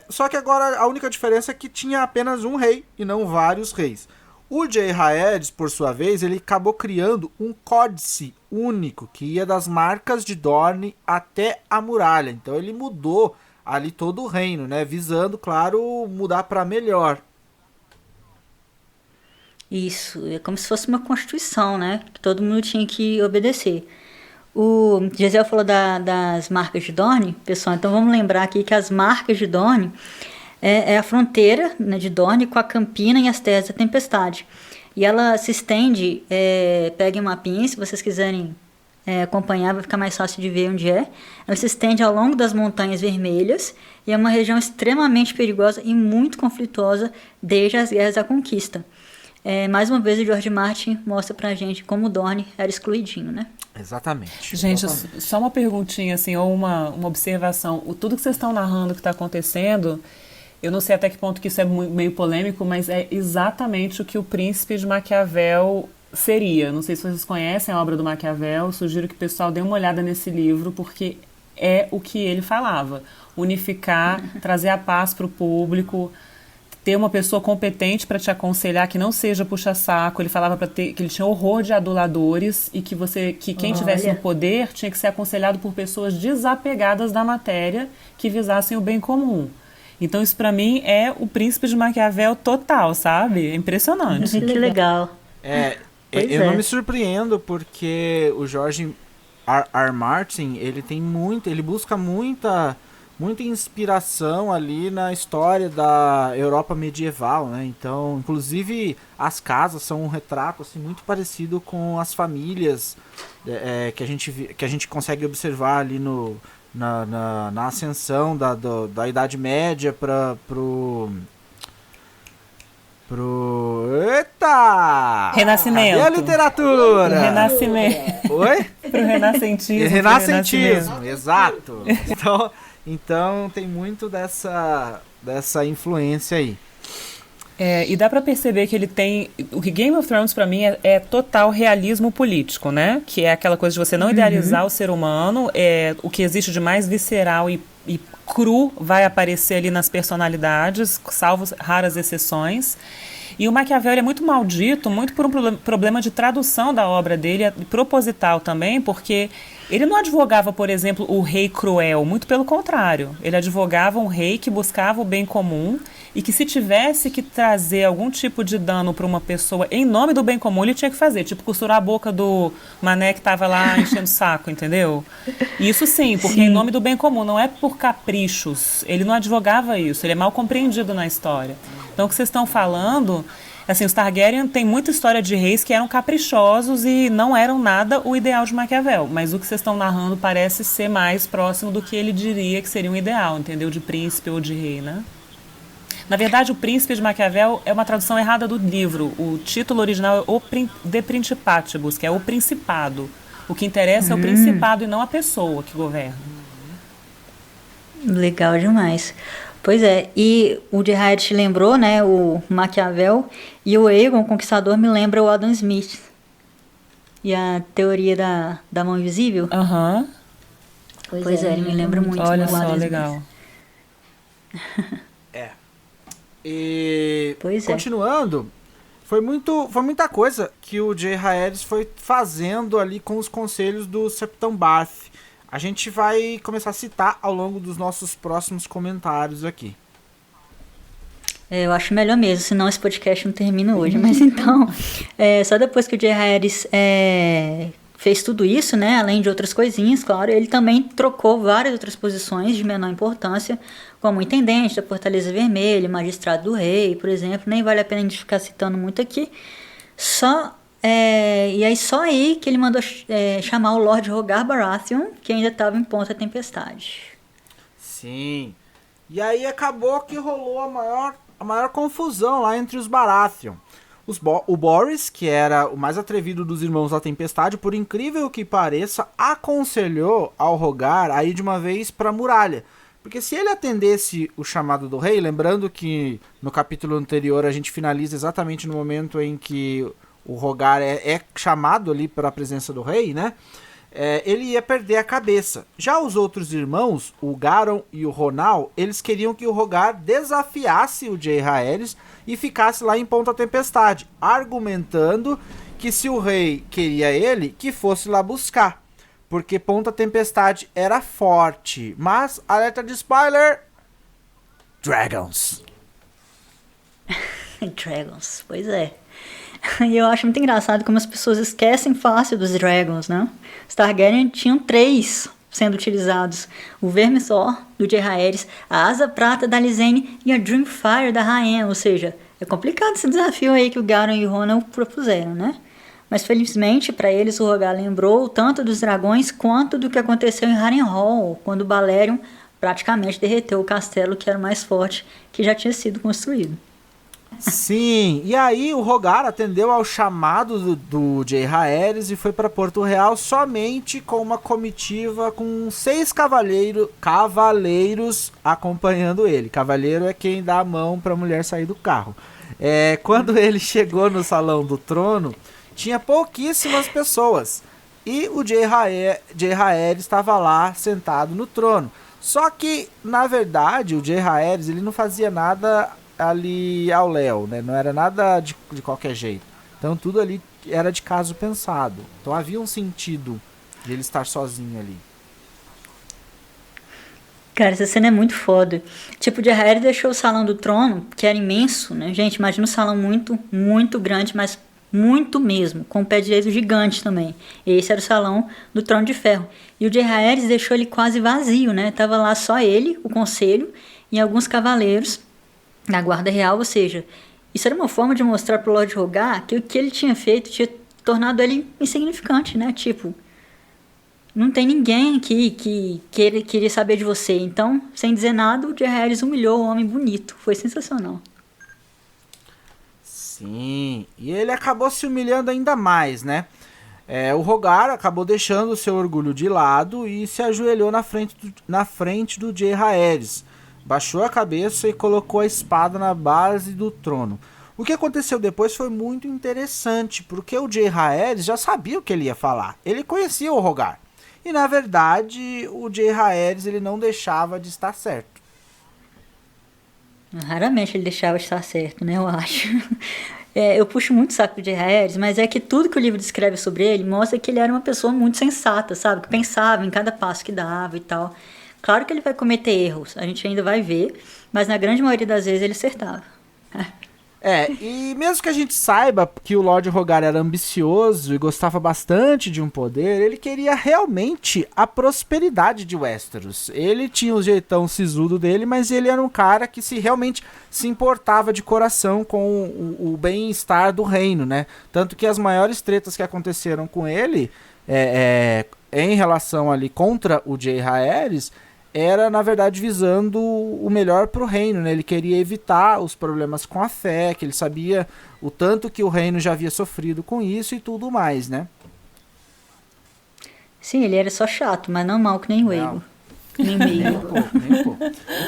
S2: Só que agora a única diferença é que tinha apenas um rei e não vários reis. O Jaehaerys, por sua vez, ele acabou criando um códice único que ia das marcas de Dorne até a muralha. Então ele mudou ali todo o reino, né? Visando, claro, mudar para melhor.
S1: Isso, é como se fosse uma constituição, né? Que todo mundo tinha que obedecer. O Gisele falou das marcas de Dorne, pessoal, então vamos lembrar aqui que as marcas de Dorne é a fronteira, né, de Dorne com a Campina e as Terras da Tempestade. E ela se estende, peguem um mapinha, se vocês quiserem acompanhar, vai ficar mais fácil de ver onde é. Ela se estende ao longo das Montanhas Vermelhas e é uma região extremamente perigosa e muito conflituosa desde as Guerras da Conquista. Mais uma vez o George Martin mostra pra gente como o Dorne era excluidinho, né?
S2: Exatamente.
S3: Gente, só uma perguntinha, assim, ou uma observação. Tudo que vocês estão narrando que está acontecendo, eu não sei até que ponto que isso é meio polêmico, mas é exatamente o que o Príncipe de Maquiavel seria. Não sei se vocês conhecem a obra do Maquiavel, sugiro que o pessoal dê uma olhada nesse livro, porque é o que ele falava. Unificar, trazer a paz para o público, ter uma pessoa competente para te aconselhar, que não seja puxa-saco. Ele falava que ele tinha horror de aduladores e que quem tivesse no poder tinha que ser aconselhado por pessoas desapegadas da matéria que visassem o bem comum. Então isso para mim é o Príncipe de Maquiavel total, sabe? É impressionante.
S1: Que legal.
S2: Eu não me surpreendo porque o George R. Martin, ele busca muita inspiração ali na história da Europa medieval, né? Então, inclusive, as casas são um retrato assim, muito parecido com as famílias que a gente consegue observar ali na ascensão da Idade Média pro Eita!
S3: Renascimento.
S2: E a literatura?
S3: Renascimento.
S2: Oi?
S3: Pro renascentismo.
S2: Renascentismo, exato. Então tem muito dessa influência aí.
S3: E dá pra perceber que ele tem... O que Game of Thrones pra mim é total realismo político, né? Que é aquela coisa de você não idealizar o ser humano, o que existe de mais visceral e cru vai aparecer ali nas personalidades, salvo raras exceções. E o Maquiavel é muito maldito, muito por um problema de tradução da obra dele, proposital também, porque ele não advogava, por exemplo, o rei cruel, muito pelo contrário. Ele advogava um rei que buscava o bem comum e que se tivesse que trazer algum tipo de dano para uma pessoa em nome do bem comum, ele tinha que fazer, tipo costurar a boca do mané que estava lá enchendo o saco, entendeu? Isso sim, porque em nome do bem comum, não é por caprichos. Ele não advogava isso, ele é mal compreendido na história. Então o que vocês estão falando, assim, os Targaryen tem muita história de reis que eram caprichosos e não eram nada o ideal de Maquiavel, mas o que vocês estão narrando parece ser mais próximo do que ele diria que seria um ideal, entendeu? De príncipe ou de rei, né? Na verdade, o Príncipe de Maquiavel é uma tradução errada do livro. O título original é O De Principatibus, que é o Principado. O que interessa é o Principado e não a pessoa que governa.
S1: Legal demais. Pois é, e o de Hayat lembrou, né, o Maquiavel, e o Aegon, o Conquistador, me lembra o Adam Smith. E a teoria da mão invisível.
S3: Aham.
S1: Pois é, ele me lembra muito.
S3: Olha
S1: o
S3: só,
S1: Adam
S3: legal.
S2: E
S1: Pois
S2: continuando, foi muita coisa que o J. Harris foi fazendo ali com os conselhos do Septon Barth. A gente vai começar a citar ao longo dos nossos próximos comentários aqui.
S1: Eu acho melhor mesmo, senão esse podcast não termina hoje. Mas então, só depois que o J. Harris fez tudo isso, né, além de outras coisinhas, claro, ele também trocou várias outras posições de menor importância, como intendente da Fortaleza Vermelha, magistrado do rei, por exemplo. Nem vale a pena a gente ficar citando muito aqui. E aí só aí que ele mandou chamar o Lord Rogar Baratheon, que ainda estava em Ponta Tempestade.
S2: Sim. E aí acabou que rolou a maior confusão lá entre os Baratheon. O Boris, que era o mais atrevido dos irmãos da Tempestade, por incrível que pareça, aconselhou ao Rogar a ir de uma vez para a muralha. Porque se ele atendesse o chamado do rei, lembrando que no capítulo anterior a gente finaliza exatamente no momento em que o Rogar é chamado ali para a presença do rei, né? Ele ia perder a cabeça. Já os outros irmãos, o Garon e o Ronal, eles queriam que o Rogar desafiasse o J. Harris e ficasse lá em Ponta Tempestade, argumentando que se o rei queria ele, que fosse lá buscar, porque Ponta Tempestade era forte. Mas, alerta de spoiler, Dragons.
S1: Dragons, pois é. E eu acho muito engraçado como as pessoas esquecem fácil dos Dragons, né? Os Targaryen tinham 3 sendo utilizados. O Vermithor, do J. Harris, a Asa Prata da Lysane e a Dreamfire da Rainha. Ou seja, é complicado esse desafio aí que o Garon e o Ronan propuseram, né? Mas felizmente para eles o Rogar lembrou tanto dos dragões quanto do que aconteceu em Harrenhal, quando o Balerion praticamente derreteu o castelo que era o mais forte que já tinha sido construído.
S2: Sim, e aí o Rogar atendeu ao chamado do J. Harris e foi para Porto Real somente com uma comitiva com 6 cavaleiros acompanhando ele. Cavaleiro é quem dá a mão para a mulher sair do carro. Quando ele chegou no Salão do Trono, tinha pouquíssimas pessoas. E o Jaehaerys estava lá sentado no trono. Só que, na verdade, o Jaehaerys ele não fazia nada ali ao léu, né? Não era nada de qualquer jeito. Então tudo ali era de caso pensado. Então havia um sentido de ele estar sozinho ali.
S1: Cara, essa cena é muito foda. Tipo, o Jaehaerys deixou o salão do trono, que era imenso, né? Gente, imagina um salão muito, muito grande, mas muito mesmo, com o pé direito gigante também. Esse era o salão do Trono de Ferro. E o Jaehaerys deixou ele quase vazio, né? Tava lá só ele, o conselho, e alguns cavaleiros da guarda real, ou seja, isso era uma forma de mostrar pro Lord Rogar que o que ele tinha feito tinha tornado ele insignificante, né? Tipo, não tem ninguém aqui que queria saber de você. Então, sem dizer nada, o Jaehaerys humilhou o homem bonito. Foi sensacional.
S2: Sim, e ele acabou se humilhando ainda mais, né? O Rogar acabou deixando o seu orgulho de lado e se ajoelhou na frente do Jaehaerys. Baixou a cabeça e colocou a espada na base do trono. O que aconteceu depois foi muito interessante, porque o Jaehaerys já sabia o que ele ia falar. Ele conhecia o Rogar. E na verdade, o Jaehaerys ele não deixava de estar certo.
S1: Raramente ele deixava de estar certo, né? Eu acho. Eu puxo muito o saco do Jaehaerys, mas é que tudo que o livro descreve sobre ele mostra que ele era uma pessoa muito sensata, sabe? Que pensava em cada passo que dava e tal. Claro que ele vai cometer erros, a gente ainda vai ver, mas na grande maioria das vezes ele acertava.
S2: E mesmo que a gente saiba que o Lord Rogar era ambicioso e gostava bastante de um poder, ele queria realmente a prosperidade de Westeros. Ele tinha o jeitão sisudo dele, mas ele era um cara que realmente se importava de coração com o bem-estar do reino, né? Tanto que as maiores tretas que aconteceram com ele, em relação ali contra o Jaehaerys, era, na verdade, visando o melhor pro reino, né? Ele queria evitar os problemas com a fé, que ele sabia o tanto que o reino já havia sofrido com isso e tudo mais, né?
S1: Sim, ele era só chato, mas não mal que nem o Aegon. Nem meio.
S2: Nem um pouco.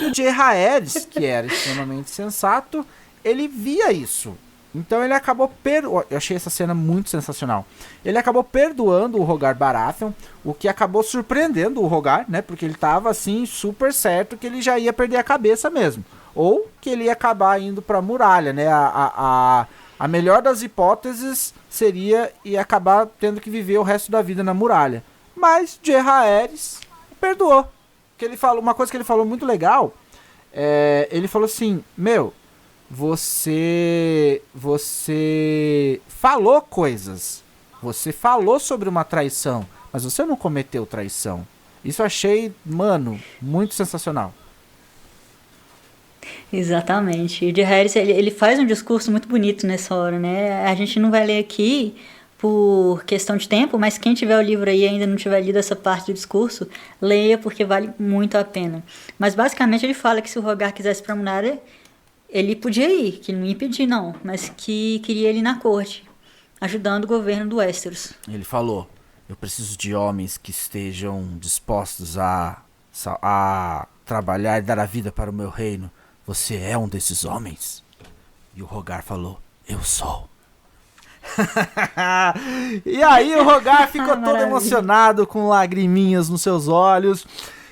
S2: E o Jaehaerys, que era extremamente sensato, ele via isso. Então ele acabou eu achei essa cena muito sensacional. Ele acabou perdoando o Rogar Baratheon, o que acabou surpreendendo o Rogar, né? Porque ele tava assim super certo que ele já ia perder a cabeça mesmo, ou que ele ia acabar indo para a muralha, né? A melhor das hipóteses seria ia acabar tendo que viver o resto da vida na muralha. Mas Jaehaerys perdoou. Que ele falou uma coisa que ele falou muito legal. Ele falou assim: meu, você falou coisas, você falou sobre uma traição, mas você não cometeu traição. Isso eu achei, mano, muito sensacional.
S1: Exatamente. E o Jaehaerys, ele faz um discurso muito bonito nessa hora, né? A gente não vai ler aqui por questão de tempo, mas quem tiver o livro aí e ainda não tiver lido essa parte do discurso, leia porque vale muito a pena. Mas basicamente ele fala que se o Rogar quisesse pra muralha, ele podia ir, que ele não ia impedir não, mas que queria ele na corte, ajudando o governo do Westeros.
S2: Ele falou: eu preciso de homens que estejam dispostos a trabalhar e dar a vida para o meu reino. Você é um desses homens? E o Rogar falou: eu sou. E aí o Rogar ficou todo emocionado, com lagriminhas nos seus olhos,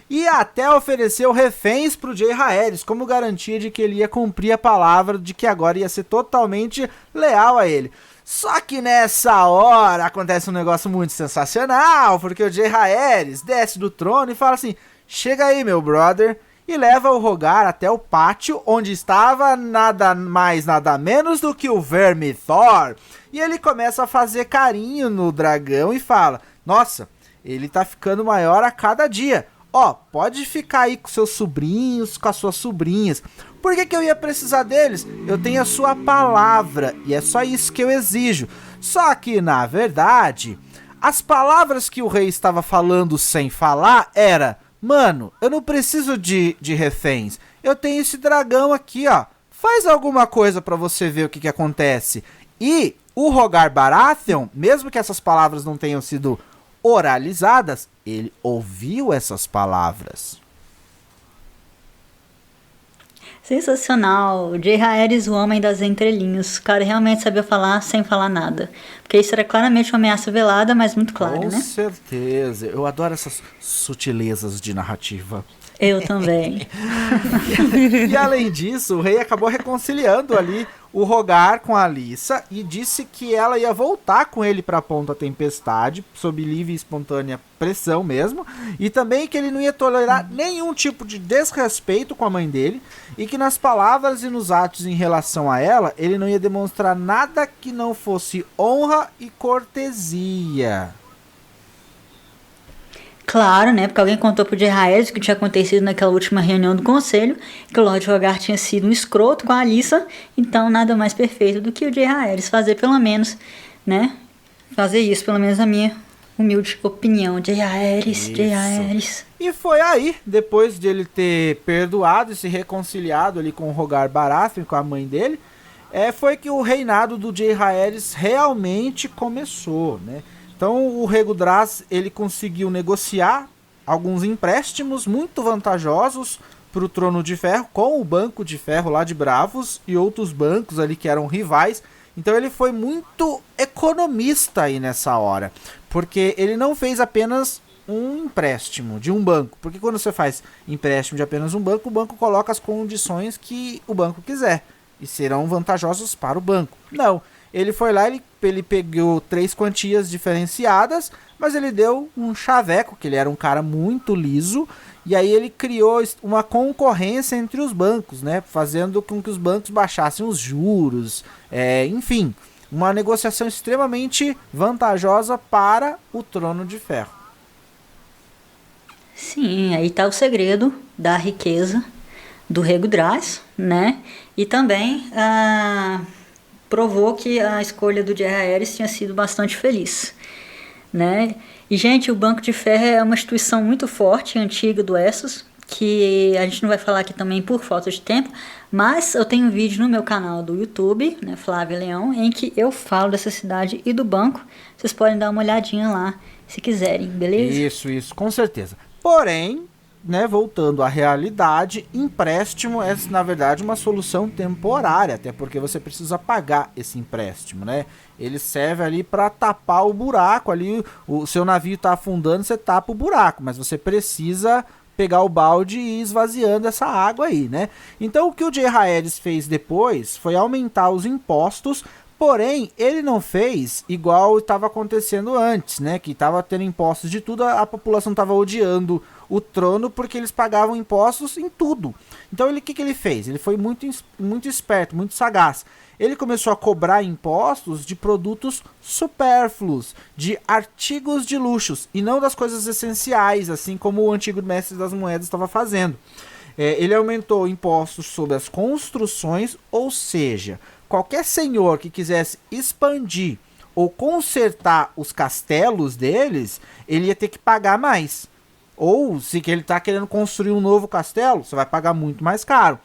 S2: e até ofereceu reféns pro Jaehaerys como garantia de que ele ia cumprir a palavra, de que agora ia ser totalmente leal a ele. Só que nessa hora acontece um negócio muito sensacional, porque o Jaehaerys desce do trono e fala assim: chega aí, meu brother, e leva o Rogar até o pátio onde estava nada mais nada menos do que o Verme Thor. E ele começa a fazer carinho no dragão e fala: nossa, ele tá ficando maior a cada dia. Pode ficar aí com seus sobrinhos, com as suas sobrinhas. Por que eu ia precisar deles? Eu tenho a sua palavra e é só isso que eu exijo. Só que, na verdade, as palavras que o rei estava falando sem falar era: mano, eu não preciso de reféns. Eu tenho esse dragão aqui, ó. Faz alguma coisa pra você ver o que acontece. E o Rogar Baratheon, mesmo que essas palavras não tenham sido oralizadas, ele ouviu essas palavras.
S1: Sensacional. Jay Haeris, o homem das entrelinhas. O cara realmente sabia falar sem falar nada. Porque isso era claramente uma ameaça velada, mas muito clara,
S2: Com
S1: né?
S2: certeza. Eu adoro essas sutilezas de narrativa.
S1: Eu também.
S2: E além disso, o rei acabou reconciliando ali o Rogar com a Alissa e disse que ela ia voltar com ele para a Ponta Tempestade, sob livre e espontânea pressão mesmo, e também que ele não ia tolerar nenhum tipo de desrespeito com a mãe dele, e que nas palavras e nos atos em relação a ela, ele não ia demonstrar nada que não fosse honra e cortesia.
S1: Claro, né? Porque alguém contou pro Jay Haeris o que tinha acontecido naquela última reunião do conselho, que o Lord Rogar tinha sido um escroto com a Alissa, então nada mais perfeito do que o Jay Haeris fazer pelo menos, né? Fazer isso, pelo menos na minha humilde opinião. Jay Haeris.
S2: E foi aí, depois de ele ter perdoado e se reconciliado ali com o Rogar Baratheon, com a mãe dele, foi que o reinado do Jay Haeris realmente começou, né? Então o Rei Gudraz, ele conseguiu negociar alguns empréstimos muito vantajosos para o Trono de Ferro com o Banco de Ferro lá de Bravos e outros bancos ali que eram rivais. Então ele foi muito economista aí nessa hora, porque ele não fez apenas um empréstimo de um banco, porque quando você faz empréstimo de apenas um banco, o banco coloca as condições que o banco quiser e serão vantajosos para o banco. Não, ele foi lá, ele pegou 3 quantias diferenciadas, mas ele deu um chaveco, que ele era um cara muito liso, e aí ele criou uma concorrência entre os bancos, né, fazendo com que os bancos baixassem os juros, enfim, uma negociação extremamente vantajosa para o Trono de Ferro.
S1: Sim, aí tá o segredo da riqueza do Rei Gudraz, né? E também provou que a escolha do Jay Haeris tinha sido bastante feliz, né? E, gente, o Banco de Ferro é uma instituição muito forte, antiga do Essos, que a gente não vai falar aqui também por falta de tempo, mas eu tenho um vídeo no meu canal do YouTube, né, Flávia Leão, em que eu falo dessa cidade e do banco. Vocês podem dar uma olhadinha lá, se quiserem, beleza?
S2: Isso, com certeza. Porém, né, voltando à realidade, empréstimo é, na verdade, uma solução temporária, até porque você precisa pagar esse empréstimo, né? Ele serve ali para tapar o buraco, ali o seu navio está afundando, você tapa o buraco, mas você precisa pegar o balde e ir esvaziando essa água aí, né? Então o que o Jay Haeris fez depois foi aumentar os impostos. Porém, ele não fez igual estava acontecendo antes, né? Que estava tendo impostos de tudo, a população estava odiando o trono porque eles pagavam impostos em tudo. Então, o que ele fez? Ele foi muito esperto, muito sagaz. Ele começou a cobrar impostos de produtos supérfluos, de artigos de luxos, e não das coisas essenciais, assim como o antigo mestre das moedas estava fazendo. Ele aumentou impostos sobre as construções, ou seja, qualquer senhor que quisesse expandir ou consertar os castelos deles, ele ia ter que pagar mais. Ou se ele está querendo construir um novo castelo, você vai pagar muito mais caro.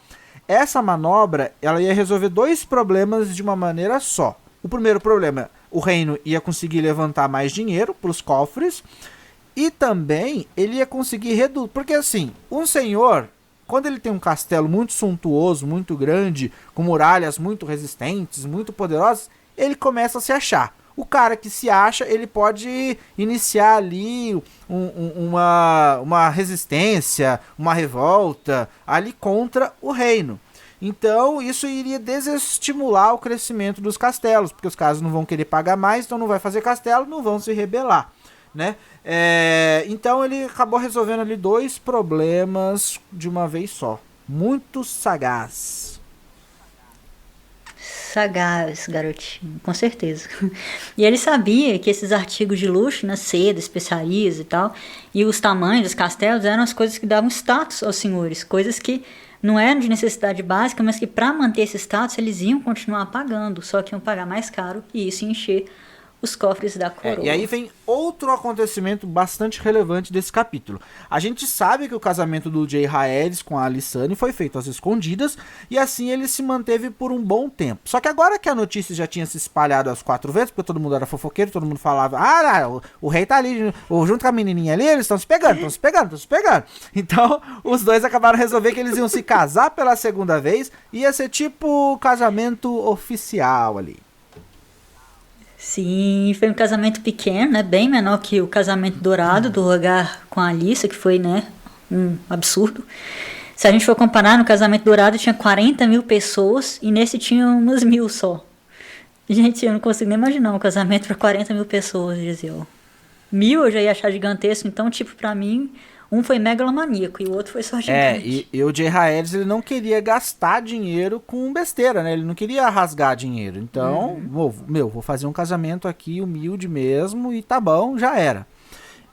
S2: Essa manobra, ela ia resolver 2 problemas de uma maneira só. O primeiro problema, o reino ia conseguir levantar mais dinheiro para os cofres, e também ele ia conseguir reduzir, porque assim, um senhor, quando ele tem um castelo muito suntuoso, muito grande, com muralhas muito resistentes, muito poderosas, ele começa a se achar. O cara que se acha, ele pode iniciar ali uma resistência, uma revolta ali contra o reino. Então isso iria desestimular o crescimento dos castelos, porque os caras não vão querer pagar mais, então não vai fazer castelo, não vão se rebelar, né? Então ele acabou resolvendo ali 2 problemas de uma vez só. Muito sagaz.
S1: Sagaz, garotinho, com certeza. E ele sabia que esses artigos de luxo, né, seda, especiarias e tal, e os tamanhos dos castelos eram as coisas que davam status aos senhores, coisas que não eram de necessidade básica, mas que para manter esse status eles iam continuar pagando, só que iam pagar mais caro e isso ia encher os cofres da coroa.
S2: E aí vem outro acontecimento bastante relevante desse capítulo. A gente sabe que o casamento do Jaehaerys com a Alysanne foi feito às escondidas, e assim ele se manteve por um bom tempo. Só que agora que a notícia já tinha se espalhado às 4 vezes, porque todo mundo era fofoqueiro, todo mundo falava, o rei tá ali, ou junto com a menininha ali, eles estão se pegando. Então, os dois acabaram de resolver que eles iam se casar pela segunda vez, ia ser tipo casamento oficial ali.
S1: Sim, foi um casamento pequeno, né? Bem menor que o casamento dourado do Rhaegar com a Alyssa, que foi, né, um absurdo. Se a gente for comparar, no casamento dourado tinha 40 mil pessoas e nesse tinha umas 1.000 só. Gente, eu não consigo nem imaginar um casamento para 40 mil pessoas, dizia eu. 1.000 eu já ia achar gigantesco, então, tipo, pra mim, um foi megalomaníaco e o outro foi só gigante.
S2: E o Jaehaerys, ele não queria gastar dinheiro com besteira, né? Ele não queria rasgar dinheiro. Então, vou fazer um casamento aqui humilde mesmo e tá bom, já era.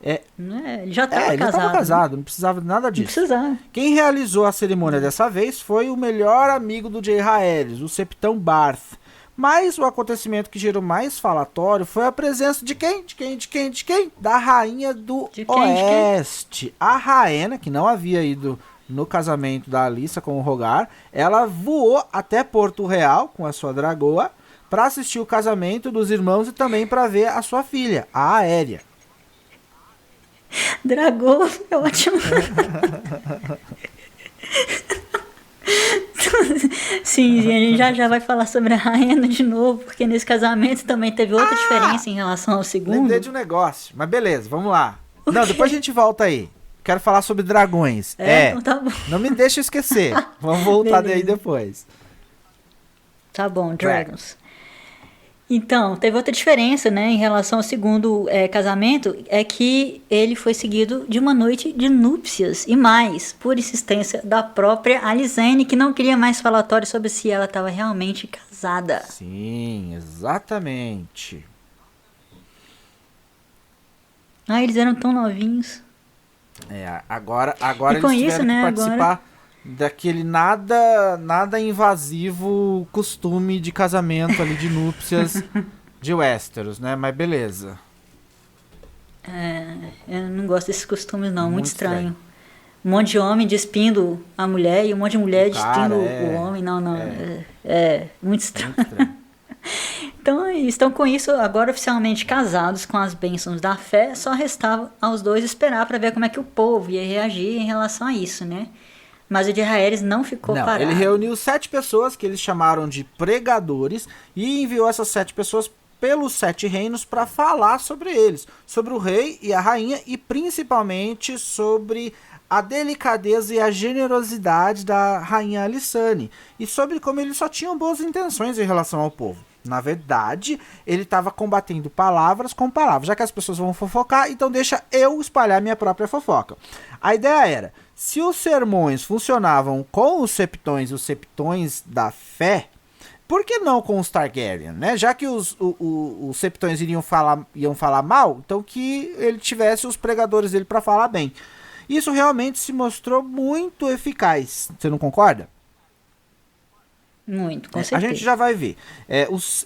S1: Ele já estava
S2: casado, não precisava de nada disso.
S1: Não precisava.
S2: Quem realizou a cerimônia dessa vez foi o melhor amigo do Jaehaerys, o Septão Barth. Mas o acontecimento que gerou mais falatório foi a presença de quem? Da rainha do Oeste. A Rhaena, que não havia ido no casamento da Alyssa com o Rhaegar, ela voou até Porto Real com a sua dragoa para assistir o casamento dos irmãos e também para ver a sua filha, a Aérea.
S1: Dragoa é ótimo. Sim, a gente já vai falar sobre a Rhaena de novo, porque nesse casamento também teve outra diferença em relação ao segundo.
S2: Lembrei de um negócio, mas beleza, vamos lá. Não, depois a gente volta aí. Quero falar sobre dragões.
S1: Então tá bom.
S2: Não me deixa esquecer. Vamos voltar daí depois.
S1: Tá bom, Dragons. Então, teve outra diferença, né, em relação ao segundo casamento, é que ele foi seguido de uma noite de núpcias, e mais, por insistência da própria Alysanne, que não queria mais falatório sobre se ela estava realmente casada.
S2: Sim, exatamente.
S1: Eles eram tão novinhos.
S2: Agora
S1: e com
S2: eles
S1: isso,
S2: tiveram
S1: né,
S2: que participar daquele nada invasivo costume de casamento ali, de núpcias de Westeros, né? Mas beleza.
S1: Eu não gosto desses costumes não, muito estranho. Um monte de homem despindo a mulher e um monte de mulher despindo o homem, não. Muito estranho. Muito estranho. Então, estão com isso agora oficialmente casados com as bênçãos da fé, só restava aos dois esperar para ver como é que o povo ia reagir em relação a isso, né? Mas o Jaehaerys não ficou parado.
S2: Ele reuniu 7 pessoas que eles chamaram de pregadores e enviou essas 7 pessoas pelos 7 reinos para falar sobre eles, sobre o rei e a rainha e principalmente sobre a delicadeza e a generosidade da rainha Alysanne e sobre como eles só tinham boas intenções em relação ao povo. Na verdade, ele estava combatendo palavras com palavras. Já que as pessoas vão fofocar, então deixa eu espalhar minha própria fofoca. A ideia era, se os sermões funcionavam com os septões e os septões da fé, por que não com os Targaryen, né? Já que os septões iam falar mal, então que ele tivesse os pregadores dele para falar bem. Isso realmente se mostrou muito eficaz. Você não concorda?
S1: Muito, com certeza.
S2: A gente já vai ver.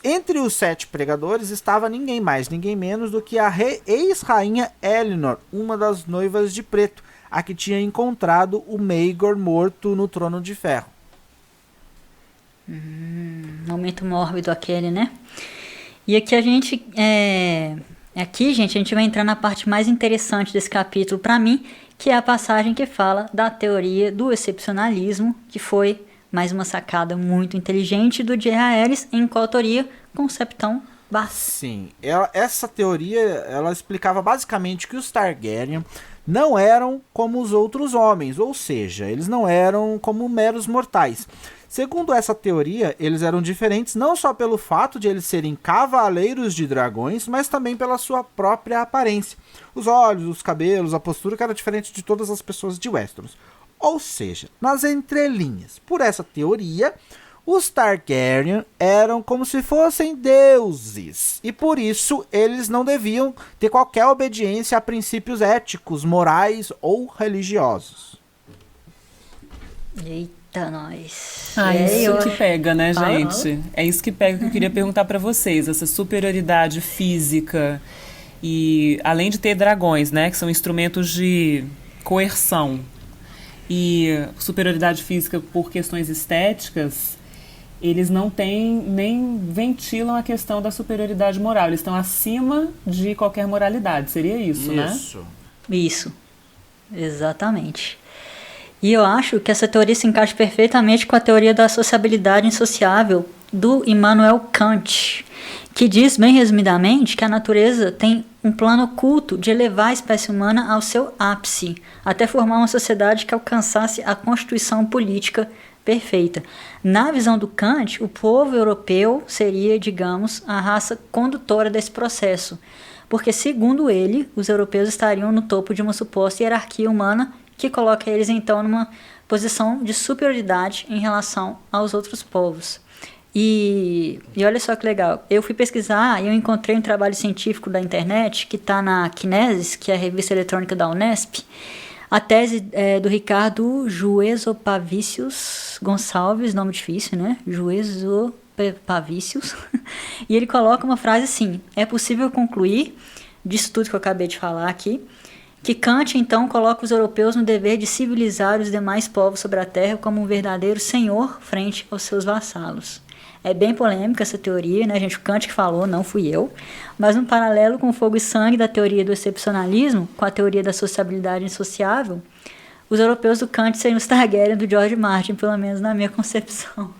S2: Entre os 7 pregadores estava ninguém mais, ninguém menos do que a ex-rainha Elenor, uma das noivas de preto, a que tinha encontrado o Maegor morto no Trono de Ferro.
S1: Momento mórbido aquele, né? E aqui a gente vai entrar na parte mais interessante desse capítulo para mim, que é a passagem que fala da teoria do excepcionalismo, que foi mais uma sacada muito inteligente do Jaehaerys em coautoria com o Septão Barth.
S2: Sim, essa teoria ela explicava basicamente que os Targaryen não eram como os outros homens, ou seja, eles não eram como meros mortais. Segundo essa teoria, eles eram diferentes não só pelo fato de eles serem cavaleiros de dragões, mas também pela sua própria aparência. Os olhos, os cabelos, a postura que era diferente de todas as pessoas de Westeros. Ou seja, nas entrelinhas, por essa teoria, os Targaryen eram como se fossem deuses. E por isso eles não deviam ter qualquer obediência a princípios éticos, morais ou religiosos.
S1: Eita. Eita, nós.
S3: Isso que pega, né, gente? É isso que pega que eu queria perguntar pra vocês. Essa superioridade física e além de ter dragões, né, que são instrumentos de coerção e superioridade física por questões estéticas, eles não têm nem ventilam a questão da superioridade moral. Eles estão acima de qualquer moralidade. Seria isso, né?
S1: Isso, exatamente. E eu acho que essa teoria se encaixa perfeitamente com a teoria da sociabilidade insociável do Immanuel Kant, que diz, bem resumidamente, que a natureza tem um plano oculto de elevar a espécie humana ao seu ápice, até formar uma sociedade que alcançasse a constituição política perfeita. Na visão do Kant, o povo europeu seria, digamos, a raça condutora desse processo, porque, segundo ele, os europeus estariam no topo de uma suposta hierarquia humana que coloca eles, então, numa posição de superioridade em relação aos outros povos. E olha só que legal, eu fui pesquisar e eu encontrei um trabalho científico da internet que está na Kinesis, que é a revista eletrônica da Unesp, a tese do Ricardo Juezopavicius Gonçalves, nome difícil, né? Juezopavicius. E ele coloca uma frase assim: é possível concluir, disso tudo que eu acabei de falar aqui, que Kant, então, coloca os europeus no dever de civilizar os demais povos sobre a Terra como um verdadeiro senhor frente aos seus vassalos. É bem polêmica essa teoria, né, gente? O Kant que falou, não fui eu. Mas no paralelo com o fogo e sangue da teoria do excepcionalismo, com a teoria da sociabilidade insociável, os europeus do Kant seriam os Targaryen do George Martin, pelo menos na minha concepção.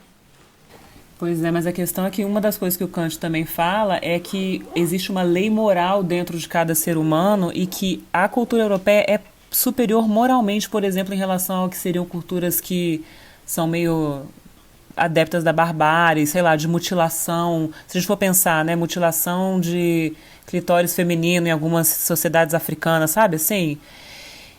S3: Pois é, mas a questão é que uma das coisas que o Kant também fala é que existe uma lei moral dentro de cada ser humano e que a cultura europeia é superior moralmente, por exemplo, em relação ao que seriam culturas que são meio adeptas da barbárie, sei lá, de mutilação. Se a gente for pensar, né, mutilação de clitóris feminino em algumas sociedades africanas, sabe, assim?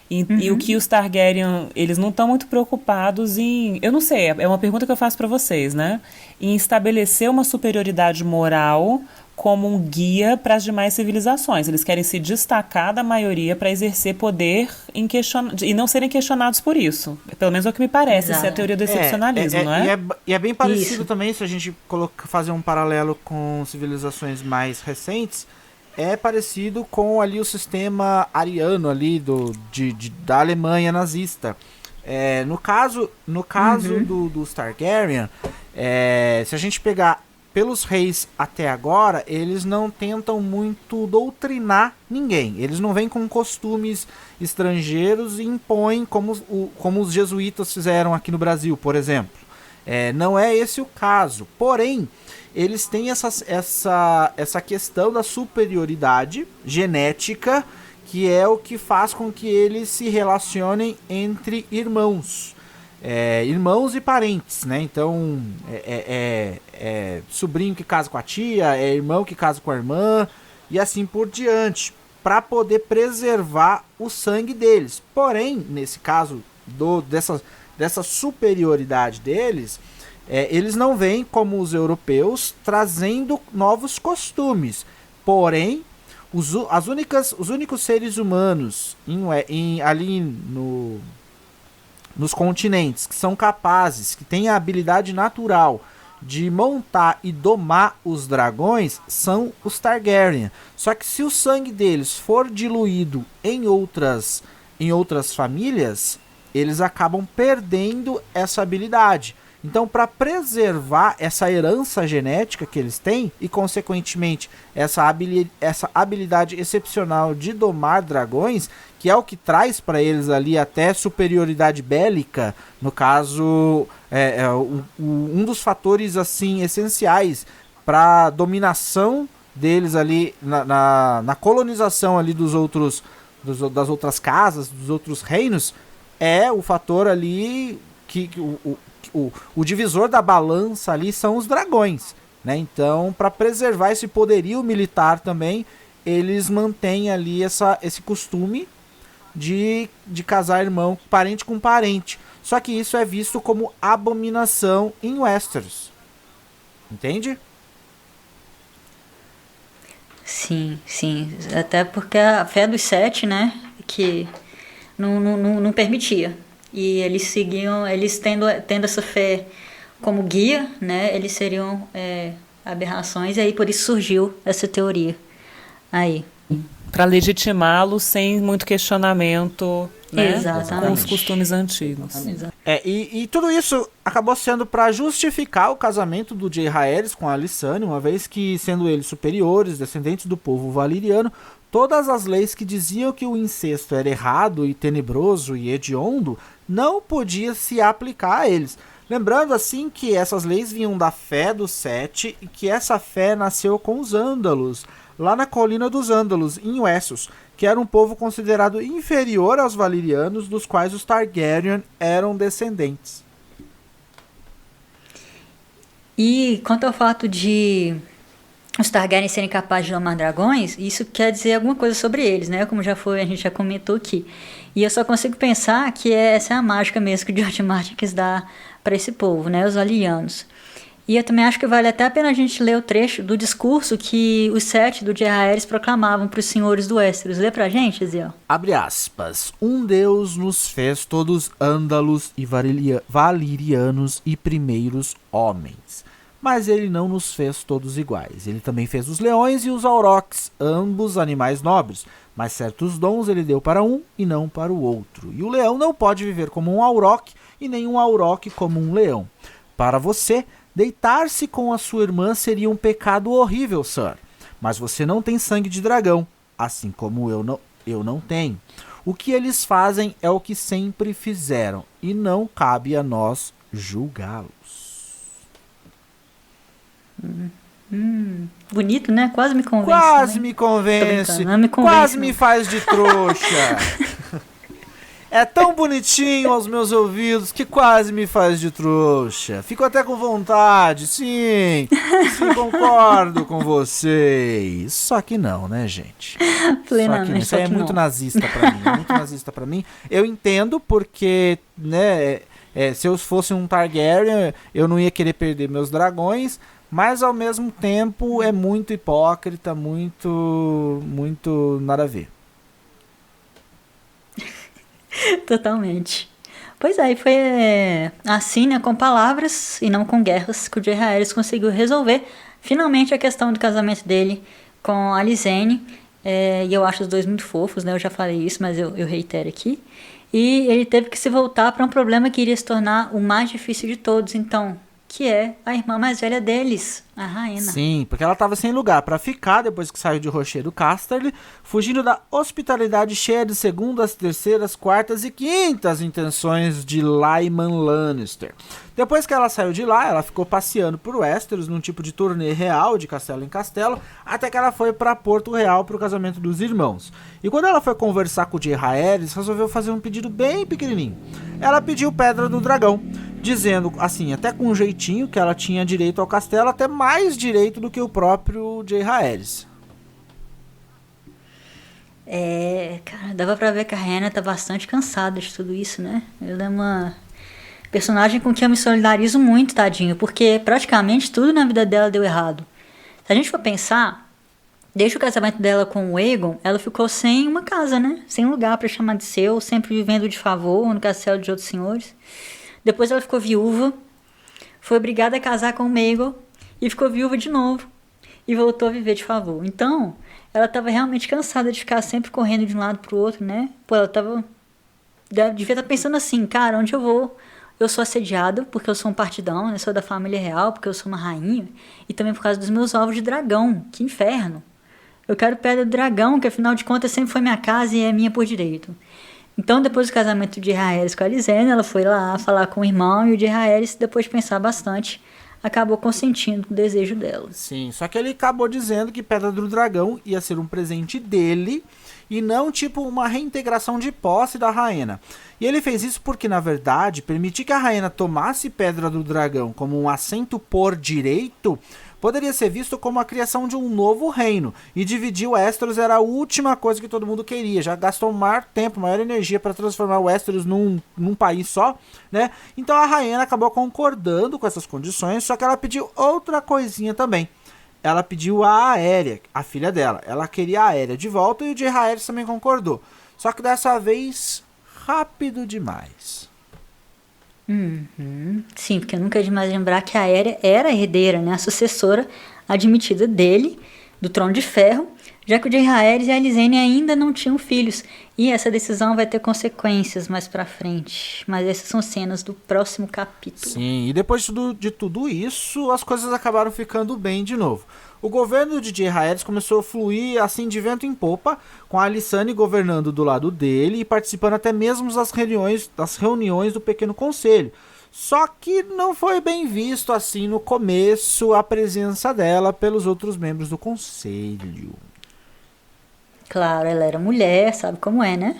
S3: E o que os Targaryen, eles não estão muito preocupados em... Eu não sei, é uma pergunta que eu faço para vocês, né? Em estabelecer uma superioridade moral como um guia para as demais civilizações. Eles querem se destacar da maioria para exercer poder e não serem questionados por isso. Pelo menos é o que me parece, essa é a teoria do excepcionalismo, não é?
S2: E é bem parecido também, se a gente fazer um paralelo com civilizações mais recentes, é parecido com ali o sistema ariano ali da Alemanha nazista. No caso dos Targaryen, se a gente pegar pelos reis até agora, eles não tentam muito doutrinar ninguém. Eles não vêm com costumes estrangeiros e impõem como os jesuítas fizeram aqui no Brasil, por exemplo. Não é esse o caso. Porém, eles têm essa questão da superioridade genética, que é o que faz com que eles se relacionem entre irmãos. Irmãos e parentes, né? Então, sobrinho que casa com a tia, é irmão que casa com a irmã, e assim por diante, para poder preservar o sangue deles. Porém, nesse caso dessa superioridade deles, eles não veem como os europeus trazendo novos costumes. Porém, os únicos seres humanos ali nos continentes que são capazes, que têm a habilidade natural de montar e domar os dragões, são os Targaryen. Só que se o sangue deles for diluído em outras famílias, eles acabam perdendo essa habilidade. Então, para preservar essa herança genética que eles têm e, consequentemente, essa habilidade excepcional de domar dragões, que é o que traz para eles ali até superioridade bélica, no caso, um dos fatores assim essenciais para dominação deles ali na colonização ali das outras casas, dos outros reinos, é o fator ali que o divisor da balança ali são os dragões, né? Então, para preservar esse poderio militar também, eles mantêm ali esse costume de casar irmão, parente com parente. Só que isso é visto como abominação em Westeros. Entende?
S1: Sim. Até porque a fé dos sete, né, que não permitia. E eles tendo essa fé como guia, né? Eles seriam aberrações, e aí por isso surgiu essa teoria aí.
S3: Para legitimá-lo sem muito questionamento, né?
S1: Exatamente.
S3: Com os costumes antigos.
S2: E tudo isso acabou sendo para justificar o casamento do Jaehaerys com a Alysanne, uma vez que, sendo eles superiores, descendentes do povo valiriano, todas as leis que diziam que o incesto era errado e tenebroso e hediondo não podia se aplicar a eles. Lembrando assim que essas leis vinham da fé dos Sete e que essa fé nasceu com os Ândalos, lá na colina dos Ândalos, em Wessos, que era um povo considerado inferior aos valirianos, dos quais os Targaryen eram descendentes.
S1: E quanto ao fato de os Targaryen serem capazes de domar dragões, isso quer dizer alguma coisa sobre eles, né? Como a gente já comentou aqui. E eu só consigo pensar que essa é a mágica mesmo que o George Martin quis dar para esse povo, né? Os valirianos. E eu também acho que vale até a pena a gente ler o trecho do discurso que os Sete do Jaehaerys proclamavam para os senhores do Westeros. Lê pra gente, Eziel.
S2: Abre aspas. Um Deus nos fez todos ândalos e valirianos e primeiros homens. Mas ele não nos fez todos iguais. Ele também fez os leões e os aurochs, ambos animais nobres. Mas certos dons ele deu para um e não para o outro. E o leão não pode viver como um auroch e nem um auroch como um leão. Para você, deitar-se com a sua irmã seria um pecado horrível, Sir. Mas você não tem sangue de dragão, assim como eu não tenho. O que eles fazem é o que sempre fizeram, e não cabe a nós julgá-los.
S1: Bonito, né? Quase me convence.
S2: Quase
S1: né?
S2: me convence.
S1: Não me convence,
S2: Quase
S1: não.
S2: me faz de trouxa. É tão bonitinho aos meus ouvidos que quase me faz de trouxa. Fico até com vontade, sim, concordo com vocês. Só que não, né, gente?
S1: Plenamente.
S2: Isso aí é muito nazista pra mim, muito nazista pra mim. Eu entendo porque, né, se eu fosse um Targaryen, eu não ia querer perder meus dragões, mas ao mesmo tempo é muito hipócrita, muito nada a ver.
S1: Totalmente. Pois é, e foi assim, né, com palavras e não com guerras, que o Jaehaerys conseguiu resolver finalmente a questão do casamento dele com a Alysanne. E eu acho os dois muito fofos, né? Eu já falei isso, mas eu reitero aqui. E ele teve que se voltar para um problema que iria se tornar o mais difícil de todos, então, que é a irmã mais velha deles, a Rhaena.
S2: Sim, porque ela estava sem lugar para ficar depois que saiu de Rochedo Casterly, fugindo da hospitalidade cheia de segundas, terceiras, quartas e quintas intenções de Lyman Lannister. Depois que ela saiu de lá, ela ficou passeando por Westeros num tipo de turnê real, de castelo em castelo, até que ela foi para Porto Real para o casamento dos irmãos. E quando ela foi conversar com o Jaehaerys, resolveu fazer um pedido bem pequenininho. Ela pediu Pedra do Dragão, dizendo, assim, até com um jeitinho, que ela tinha direito ao castelo, até mais direito do que o próprio Jaehaerys.
S1: Cara, dava pra ver que a Rhaena tá bastante cansada de tudo isso, né? Ela é uma personagem com quem eu me solidarizo muito, tadinho, porque praticamente tudo na vida dela deu errado. Se a gente for pensar, desde o casamento dela com o Aegon, ela ficou sem uma casa, né? Sem lugar pra chamar de seu, sempre vivendo de favor no castelo de outros senhores. Depois ela ficou viúva, foi obrigada a casar com o Aegon e ficou viúva de novo e voltou a viver de favor. Então, ela estava realmente cansada de ficar sempre correndo de um lado pro outro, né? Pô, devia estar pensando assim, cara, onde eu vou? Eu sou assediada porque eu sou um partidão, né? Sou da família real, porque eu sou uma rainha, e também por causa dos meus ovos de dragão. Que inferno! Eu quero Pedra do Dragão, que afinal de contas sempre foi minha casa e é minha por direito. Então, depois do casamento de Jaehaerys com a Alysanne, ela foi lá falar com o irmão, e o Jaehaerys, depois de pensar bastante, acabou consentindo com o desejo dela.
S2: Sim, só que ele acabou dizendo que Pedra do Dragão ia ser um presente dele e não tipo uma reintegração de posse da Rhaena. E ele fez isso porque, na verdade, permitir que a Rhaena tomasse Pedra do Dragão como um assento por direito poderia ser visto como a criação de um novo reino, e dividir o Westeros era a última coisa que todo mundo queria. Já gastou maior tempo, maior energia para transformar o Westeros num país só, né? Então a Rhaena acabou concordando com essas condições, só que ela pediu outra coisinha também. Ela pediu a Aérea, a filha dela. Ela queria a Aérea de volta e o Jaehaerys também concordou. Só que dessa vez, rápido demais.
S1: Uhum. Sim, porque eu nunca é demais lembrar que a Aérea era a herdeira, né? A sucessora admitida dele, do Trono de Ferro, já que o Jaehaerys e a Alysanne ainda não tinham filhos. E essa decisão vai ter consequências mais pra frente. Mas essas são cenas do próximo capítulo.
S2: Sim, e depois de tudo isso, as coisas acabaram ficando bem de novo. O governo de Jaehaerys começou a fluir assim de vento em popa, com a Alysanne governando do lado dele e participando até mesmo das reuniões do Pequeno Conselho. Só que não foi bem visto assim no começo a presença dela pelos outros membros do conselho.
S1: Claro, ela era mulher, sabe como é, né?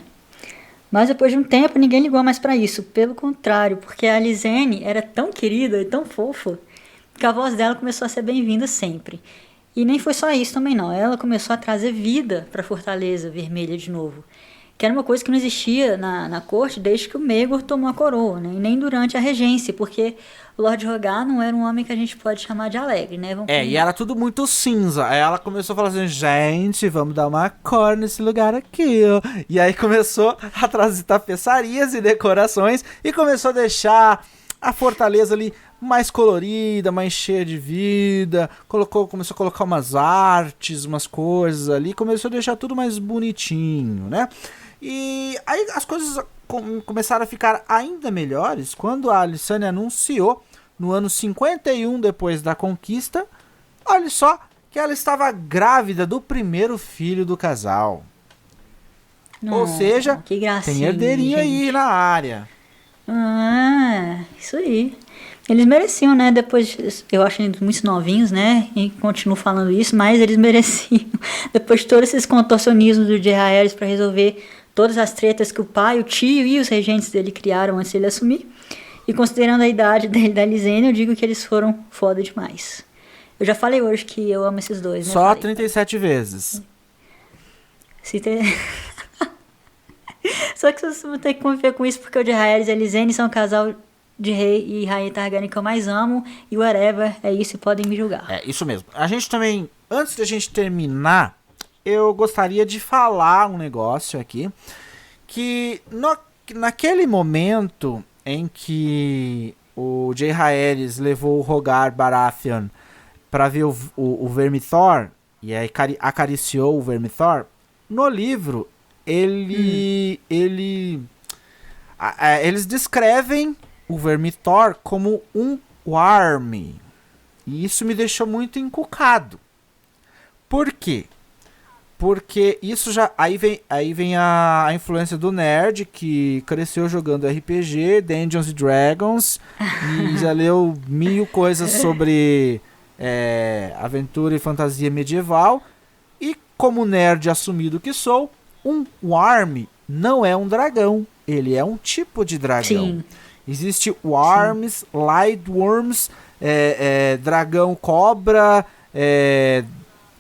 S1: Mas depois de um tempo ninguém ligou mais pra isso. Pelo contrário, porque a Alysanne era tão querida e tão fofa que a voz dela começou a ser bem-vinda sempre. E nem foi só isso também não. Ela começou a trazer vida pra Fortaleza Vermelha de novo. Que era uma coisa que não existia na corte desde que o Maegor tomou a coroa, né? E nem durante a regência, porque o Lord Rogar não era um homem que a gente pode chamar de alegre, né?
S2: E era tudo muito cinza. Aí ela começou a falar assim, gente, vamos dar uma cor nesse lugar aqui, ó. E aí começou a trazer tapeçarias e decorações e começou a deixar a fortaleza ali mais colorida, mais cheia de vida. Começou a colocar umas artes, umas coisas ali. Começou a deixar tudo mais bonitinho, né? E aí as coisas começaram a ficar ainda melhores quando a Alysanne anunciou, no ano 51 depois da conquista, olha só, que ela estava grávida do primeiro filho do casal. Ou seja, tem herdeirinho aí na área.
S1: Ah, isso aí. Eles mereciam, né? Depois, eu acho eles muito novinhos, né? E continuo falando isso, mas eles mereciam. Depois de todos esses contorcionismos do Jaehaerys para resolver todas as tretas que o pai, o tio e os regentes dele criaram antes dele assumir. E considerando a idade dele da Alysanne, eu digo que eles foram foda demais. Eu já falei hoje que eu amo esses dois, né?
S2: Só
S1: falei.
S2: 37 vezes.
S1: Só que vocês vão ter que conviver com isso, porque o Jaehaerys e a Alysanne são um casal de rei e rainha Targaryen que eu mais amo. E whatever, é isso, e podem me julgar.
S2: É, isso mesmo. A gente também, antes da gente terminar, eu gostaria de falar um negócio aqui. Que naquele momento em que o Jaehaerys levou o Rhaegar Baratheon para ver o Vermithor, e aí acariciou o Vermithor, no livro eles descrevem o Vermithor como um Warm. E isso me deixou muito encucado. Por quê? Porque isso já... Aí vem a influência do nerd, que cresceu jogando RPG, Dungeons and Dragons, e já leu 1000 coisas sobre aventura e fantasia medieval. E como nerd assumido que sou, um Warm não é um dragão. Ele é um tipo de dragão.
S1: Sim.
S2: Existe Worms, Lightworms, dragão cobra,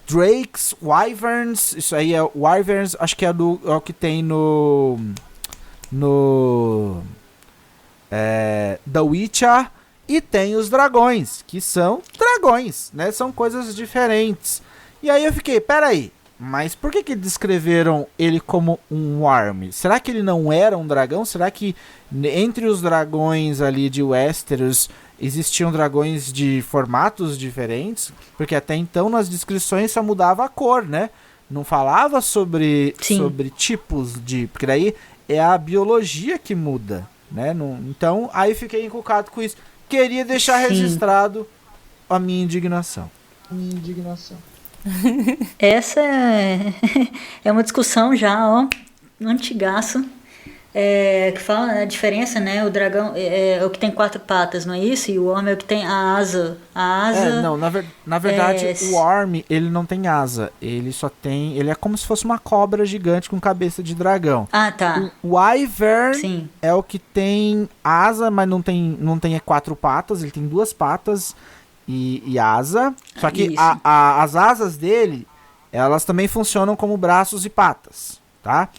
S2: Drakes, Wyverns, isso aí é Wyverns, acho que é o que tem no The Witcher, e tem os dragões, que são dragões, né? São coisas diferentes. E aí eu fiquei, peraí, mas por que descreveram ele como um Warm? Será que ele não era um dragão? Será que entre os dragões ali de Westeros existiam dragões de formatos diferentes? Porque até então nas descrições só mudava a cor, né? Não falava sobre tipos de... Porque daí é a biologia que muda, né? Então aí fiquei encucado com isso. Queria deixar registrado a minha indignação.
S1: Essa é uma discussão já, ó, antigaça. Que fala a diferença, né? O dragão é o que tem 4 patas, não é isso? E o homem é o que tem a asa.
S2: Na verdade, o Worm, ele não tem asa. Ele só tem... Ele é como se fosse uma cobra gigante com cabeça de dragão.
S1: Ah, tá.
S2: O Wyvern é o que tem asa, mas não tem 4 patas. Ele tem 2 patas e asa. Só que as asas dele, elas também funcionam como braços e patas, tá?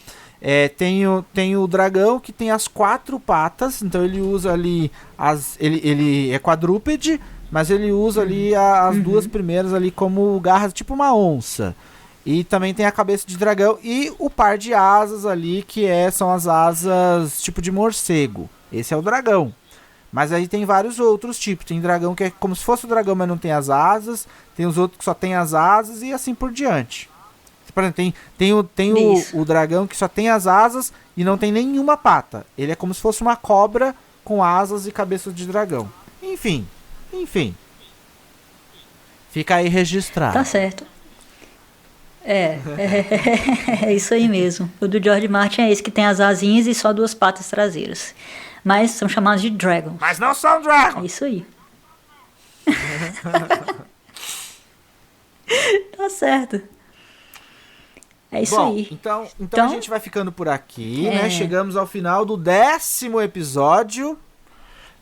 S2: Tem o dragão que tem as 4 patas, então ele usa ali ele é quadrúpede, mas ele usa ali as 2 primeiras ali como garras, tipo uma onça. E também tem a cabeça de dragão e o par de asas ali, que são as asas tipo de morcego. Esse é o dragão. Mas aí tem vários outros tipos. Tem dragão que é como se fosse o dragão, mas não tem as asas. Tem os outros que só tem as asas e assim por diante. Por exemplo, tem o dragão que só tem as asas e não tem nenhuma pata. Ele é como se fosse uma cobra com asas e cabeça de dragão. Enfim. Fica aí registrado.
S1: Tá certo. É isso aí mesmo. O do George Martin é esse que tem as asinhas e só 2 patas traseiras. Mas são chamados de dragons.
S2: Mas não são dragons!
S1: É isso aí. Tá certo. É isso aí.
S2: Então a gente vai ficando por aqui, né? Chegamos ao final do 10º episódio.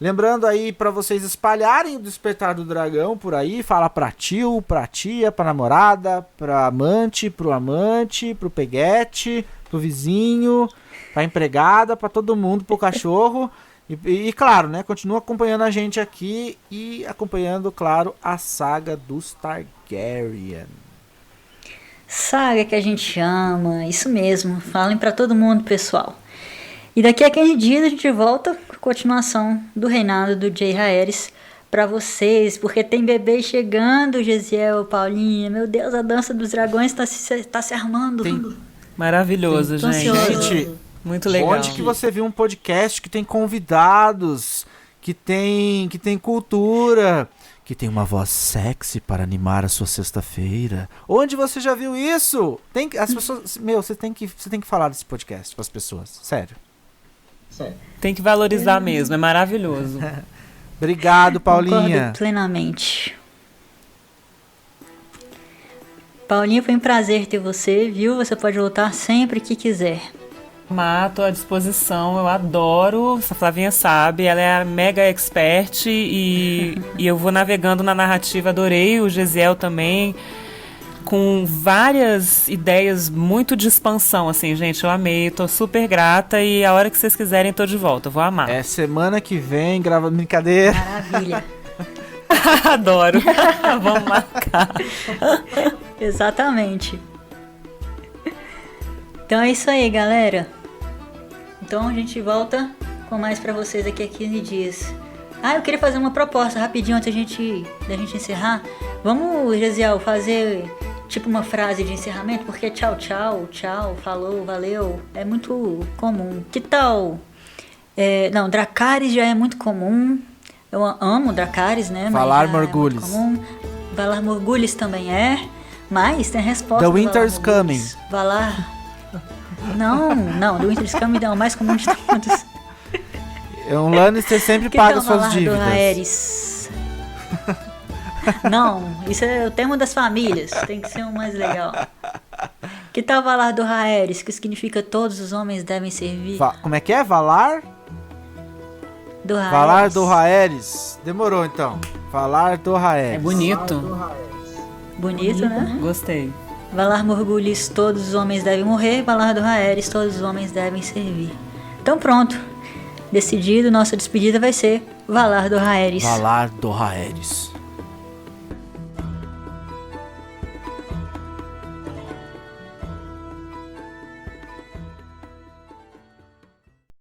S2: Lembrando aí pra vocês espalharem o Despertar do Dragão por aí. Fala pra tio, pra tia, pra namorada, pra amante, pro peguete, pro vizinho, pra empregada, pra todo mundo, pro cachorro. E claro, né? Continua acompanhando a gente aqui e acompanhando, claro, a saga dos Targaryen.
S1: Saga que a gente ama, isso mesmo. Falem pra todo mundo, pessoal. E daqui a 15 dias a gente volta com a continuação do reinado do Jay Haeris pra vocês, porque tem bebê chegando, Gesiel, Paulinha. Meu Deus, a dança dos dragões tá se armando.
S3: Maravilhoso, gente. Muito legal.
S2: Onde que você viu um podcast que tem convidados, que tem cultura, que tem uma voz sexy para animar a sua sexta-feira? Onde você já viu isso? As pessoas, você tem que falar desse podcast para as pessoas, sério.
S3: Tem que valorizar mesmo, é maravilhoso.
S2: Obrigado, Paulinha.
S1: Concordo plenamente. Paulinha, foi um prazer ter você, viu? Você pode voltar sempre que quiser.
S3: Mato à disposição, eu adoro, a Flavinha sabe, ela é a mega expert e eu vou navegando na narrativa, adorei o Gesiel também, com várias ideias muito de expansão, assim, gente, eu amei, tô super grata e a hora que vocês quiserem tô de volta, eu vou amar.
S2: É semana que vem, grava brincadeira.
S1: Maravilha.
S3: Adoro, vamos marcar.
S1: Exatamente. Então é isso aí, galera. Então a gente volta com mais pra vocês daqui a 15 dias. Eu queria fazer uma proposta rapidinho antes da gente encerrar. Vamos, Gesiel, fazer tipo uma frase de encerramento? Porque tchau, falou, valeu, é muito comum. Que tal? Não, Dracarys já é muito comum. Eu amo Dracarys, né?
S2: Valar Morghulis.
S1: Valar Morghulis também é. Mas tem a resposta.
S2: The Winter's Coming.
S1: Valar... Não, do Winter's Coming é o mais comum de todos.
S2: Um Lannister sempre paga suas dívidas.
S1: Do Aerys? Não, isso é o termo das famílias, tem que ser o mais legal. Que tal Valar do Aerys, que significa todos os homens devem servir?
S2: Como é que é? Valar?
S1: Do Aerys.
S2: Valar do Aerys. Demorou então. Valar do Aerys.
S3: É bonito.
S1: Bonito, né?
S3: Gostei.
S1: Valar Morghulis, todos os homens devem morrer. Valar do Aerys, todos os homens devem servir. Então pronto. Decidido, nossa despedida vai ser Valar do Aerys.
S2: Valar do Aerys.